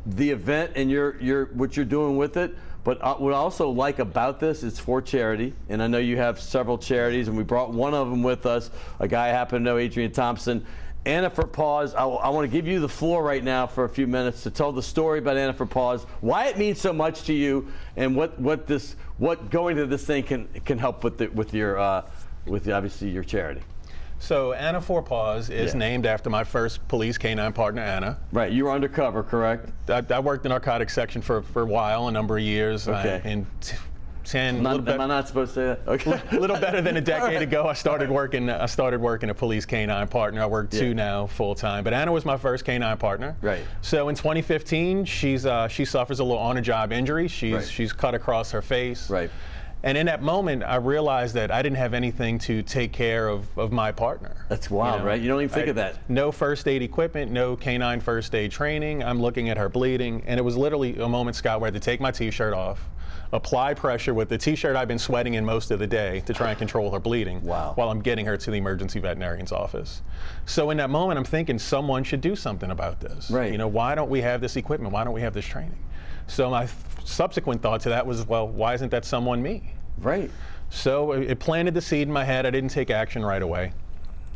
the event and what you're doing with it, but what I also like about this is for charity, and I know you have several charities, and we brought one of them with us, a guy I happen to know, AdrianThompson, Anna for Paws, I want to give you the floor right now for a few minutes to tell the story about Anna for Paws, why it means so much to you, and what going to this thing can help with your obviously your charity. So Anna for Paws is named after my first police canine partner, Anna. Right, you were undercover, correct? I worked the narcotics section for a while, a number of years. Okay. Am I not supposed to say that? Okay. A little better than a decade ago, I started working a police canine partner. I work two now full time, but Anna was my first canine partner. Right. So in 2015, she suffers a little on-the-job injury. She's cut across her face. Right. And in that moment, I realized that I didn't have anything to take care of my partner. That's wild, right? You don't even think of that. No first aid equipment, no canine first aid training. I'm looking at her bleeding, and it was literally a moment, Scott, where I had to take my T-shirt off, apply pressure with the T-shirt I've been sweating in most of the day to try and control her bleeding while I'm getting her to the emergency veterinarian's office. So in that moment, I'm thinking someone should do something about this. Right. You know, why don't we have this equipment? Why don't we have this training? So my subsequent thought to that was, well, why isn't that someone me? Right. So it planted the seed in my head. I didn't take action right away.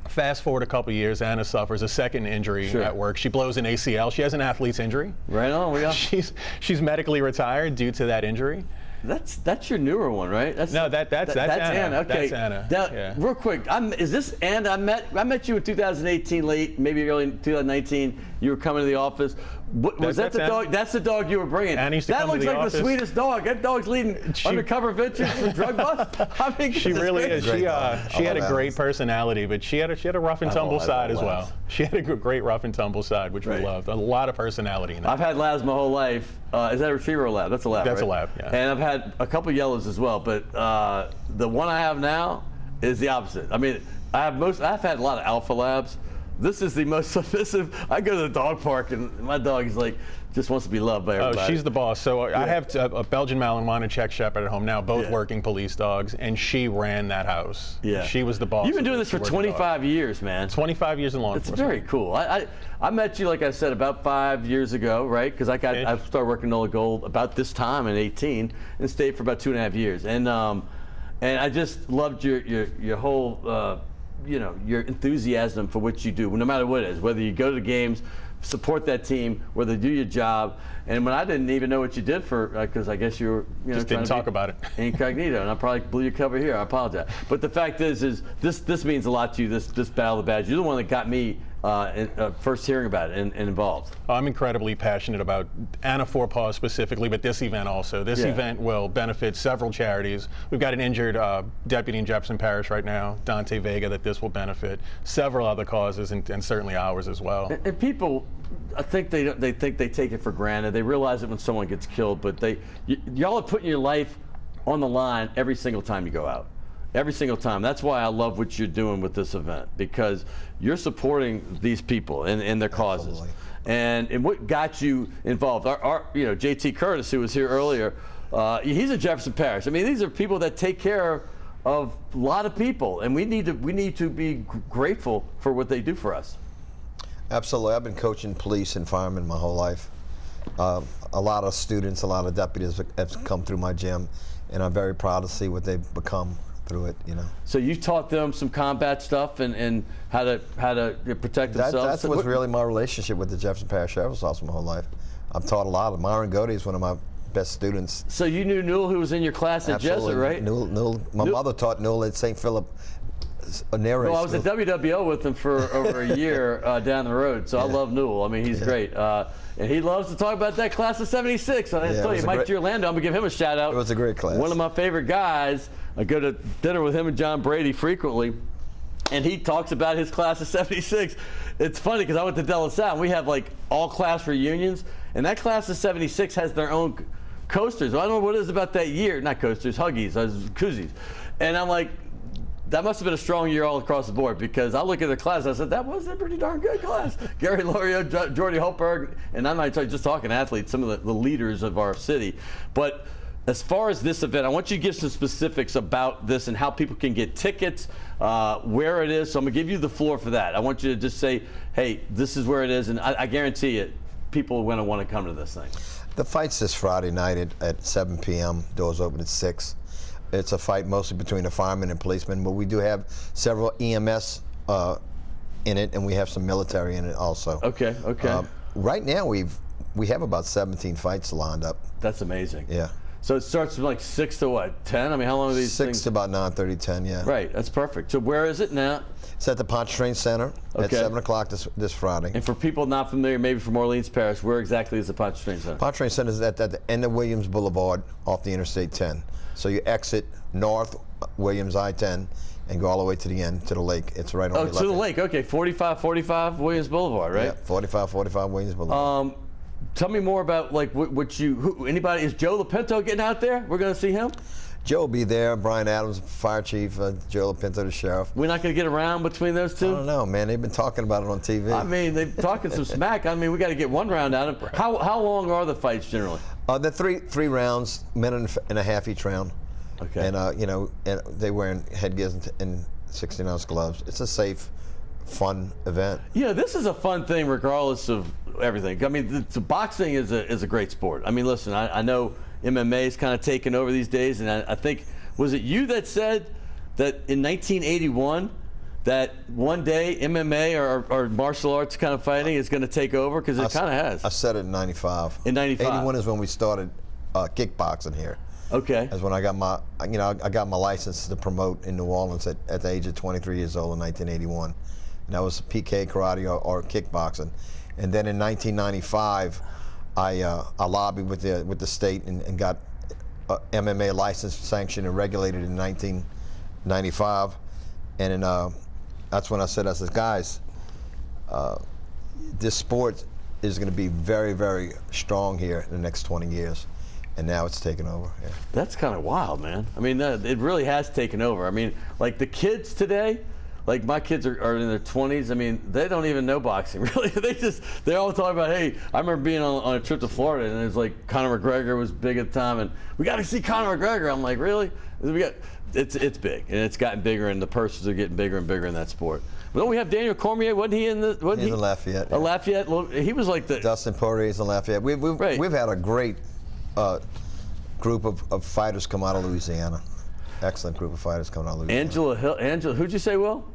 Fast forward a couple years, Anna suffers a second injury at work. She blows an ACL. She has an athlete's injury. Right on. Yeah. She's medically retired due to that injury. That's your newer one, right? That's Anna. Okay. That's Anna. Now, real quick, is this Anna? I met you in 2018, late, maybe early 2019. You were coming to the office. Was that the dog? That's the dog you were bringing. Anna used to come to the office. The sweetest dog. That dog's leading undercover ventures for drug busts. I mean, she really is. She had a great personality, but she had a rough and tumble side as well. She had a great rough and tumble side, which we loved. A lot of personality in that. I've had labs my whole life. Is that a retriever or a lab? That's a lab. That's right? a lab. Yeah. And I've had a couple yellows as well, but the one I have now is the opposite. I mean, I've had a lot of alpha labs. This is the most submissive. I go to the dog park and my dog is like, just wants to be loved by everybody. Oh, she's the boss. So I have a Belgian Malinois and a Czech Shepherd at home now, both working police dogs, and she ran that house. Yeah. She was the boss. You've been doing this for 25 years, man. 25 years in law enforcement. It's very cool. I met you, like I said, about 5 years ago, right? Because I started working NOLA Gold about this time in 18 and stayed for about 2.5 years. And I just loved your whole, your enthusiasm for what you do, no matter what it is, whether you go to the games, support that team, whether you do your job. And when I didn't even know what you did for, because I guess you were, just didn't talk about it. Incognito, and I probably blew your cover here. I apologize. But the fact is this means a lot to you. This Battle of the Badge. You're the one that got me first hearing about it and involved. I'm incredibly passionate about Anna for Paws specifically, but this event also. This event will benefit several charities. We've got an injured deputy in Jefferson Parish right now, Dante Vega, that this will benefit. Several other causes, and certainly ours as well. And people, I think they think they take it for granted. They realize it when someone gets killed, but y'all are putting your life on the line every single time you go out. Every single time. That's why I love what you're doing with this event, because you're supporting these people and their causes. And what got you involved? Our JT Curtis, who was here earlier, he's in Jefferson Parish. I mean, these are people that take care of a lot of people, and we need to be grateful for what they do for us. Absolutely. I've been coaching police and firemen my whole life. A lot of students, a lot of deputies have come through my gym, and I'm very proud to see what they've become through it, So you taught them some combat stuff and how to protect themselves? That was really my relationship with the Jefferson Parish Sheriff's Office my whole life. I've taught a lot. Myron Godey is one of my best students. So you knew Newell, who was in your class at Jesuit, right? Newell. My mother taught Newell at St. Philip. Well, I was at WWL with him for over a year down the road, so I love Newell. I mean, he's great. And he loves to talk about that class of 76. I tell you, Mike Girlando, I'm going to give him a shout out. It was a great class. One of my favorite guys. I go to dinner with him and John Brady frequently, and he talks about his class of 76. It's funny because I went to De La Salle, and we have like all class reunions, and that class of 76 has their own coasters. I don't know what it is about that year. Not coasters, Huggies, koozies. And I'm like, that must have been a strong year all across the board, because I look at the class, I said, that was a pretty darn good class. Gary Lorio, Jordy Holtberg, and I'm not just talking athletes, some of the leaders of our city. But as far as this event, I want you to give some specifics about this and how people can get tickets, where it is. So I'm going to give you the floor for that. I want you to just say, hey, this is where it is, and I guarantee it, people are going to want to come to this thing. The fight's this Friday night at 7 p.m. Doors open at 6. It's a fight mostly between a fireman and policeman, but we do have several EMS in it, and we have some military in it also. Okay. Right now we have about 17 fights lined up. That's amazing. Yeah. So it starts from like 6 to what, 10? I mean, how long are these 6 things? to about 9:30, 10, yeah. Right, that's perfect. So where is it now? It's at the Pontchartrain Center at 7 o'clock this Friday. And for people not familiar, maybe from Orleans Parish, where exactly is the Pontchartrain Center? Pontchartrain Center is at the end of Williams Boulevard off the Interstate 10. So you exit north Williams I-10 and go all the way to the end, to the lake. It's right on the left. Oh, to the lake. Okay, 45 Williams Boulevard, right? Yeah, 45 Williams Boulevard. Tell me more about like anybody, is Joe LaPinto getting out there? We're going to see him? Joe will be there. Brian Adams, fire chief. Joe LaPinto, the sheriff. We're not going to get around between those two? I don't know, man. They've been talking about it on TV. I mean, they're talking some smack. I mean, we got to get one round out of them. How long are the fights generally? They're three rounds, minute and a half each round. Okay. And and they wearing headgear and 16-ounce gloves. It's a safe, fun event. Yeah, this is a fun thing regardless of everything. I mean, the boxing is a great sport. I mean, listen, I know MMA is kind of taking over these days, and I think, was it you that said that in 1981 that one day MMA or martial arts kind of fighting is going to take over? Because it kind of has. I said it in 95. In 95. 81 is when we started kickboxing here. Okay. That's when I got my license to promote in New Orleans at the age of 23 years old in 1981. And that was PK, karate, or kickboxing. And then in 1995, I lobbied with the state and got MMA license, sanctioned, and regulated in 1995. And then that's when I said, guys, this sport is going to be very, very strong here in the next 20 years. And now it's taken over. Yeah. That's kind of wild, man. I mean, it really has taken over. I mean, like the kids today, like my kids are in their 20s. I mean, they don't even know boxing, really. They all talk about, hey, I remember being on a trip to Florida, and it was like Conor McGregor was big at the time, and we got to see Conor McGregor. I'm like, really? It's big, and it's gotten bigger, and the purses are getting bigger and bigger in that sport. But don't we have Daniel Cormier? Wasn't he in the? He's in Lafayette. Yeah. Lafayette. He was like the. Dustin Poirier's in Lafayette. We've had a great group of fighters come out of Louisiana. Excellent group of fighters coming out of Louisiana. Angela, who'd you say, Will?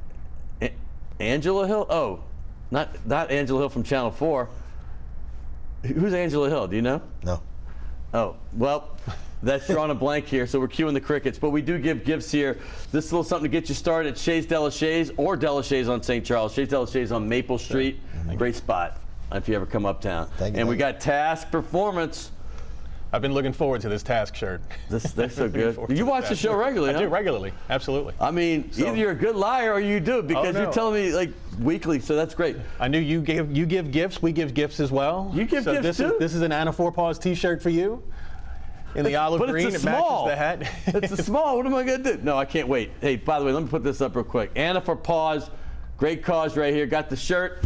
Angela Hill? Oh, not Angela Hill from Channel 4. Who's Angela Hill? Do you know? No. Oh, well, that's drawing a blank here, so we're cueing the crickets. But we do give gifts here. This is a little something to get you started at Chez de la Chaise or de la Chaise on St. Charles. Chez de la Chaise on Maple Street. Great spot if you ever come uptown. Thank you. And we got Task Performance. I've been looking forward to this Task shirt. They're so good. You watch the show regularly, I huh? do regularly, absolutely. I mean, either you're a good liar or you do, because you're telling me like weekly, so that's great. I knew you give gifts. We give gifts as well. You give gifts too? This is an Anna Forepaws T-shirt for you. In the olive green, it's it matches the hat. It's a small. What am I going to do? No, I can't wait. Hey, by the way, let me put this up real quick. Anna for Paws, great cause right here. Got the shirt.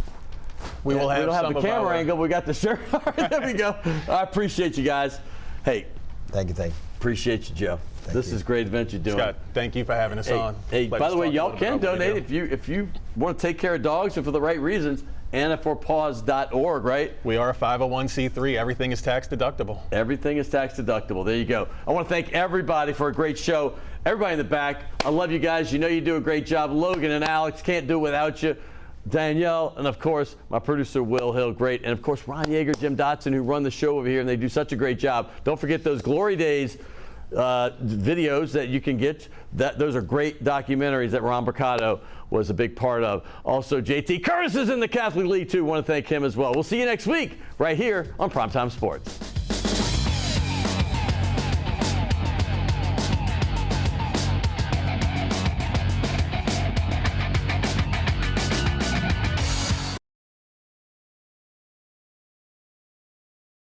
We don't have the camera angle. We got the shirt. All right, there we go. I appreciate you guys. Hey. Thank you. Appreciate you, Joe. This is a great event you're doing. Scott, thank you for having us on. Hey, by the way, y'all can donate if you want to take care of dogs and for the right reasons. AnnaForPaws.org, right? We are a 501c3. Everything is tax deductible. Everything is tax deductible. There you go. I want to thank everybody for a great show. Everybody in the back, I love you guys. You know you do a great job. Logan and Alex, can't do it without you. Danielle, and of course, my producer, Will Hill, great. And of course, Ron Yeager, Jim Dotson, who run the show over here, and they do such a great job. Don't forget those Glory Days videos that you can get. Those are great documentaries that Ron Brocato was a big part of. Also, JT Curtis is in the Catholic League, too. Want to thank him as well. We'll see you next week right here on Primetime Sports.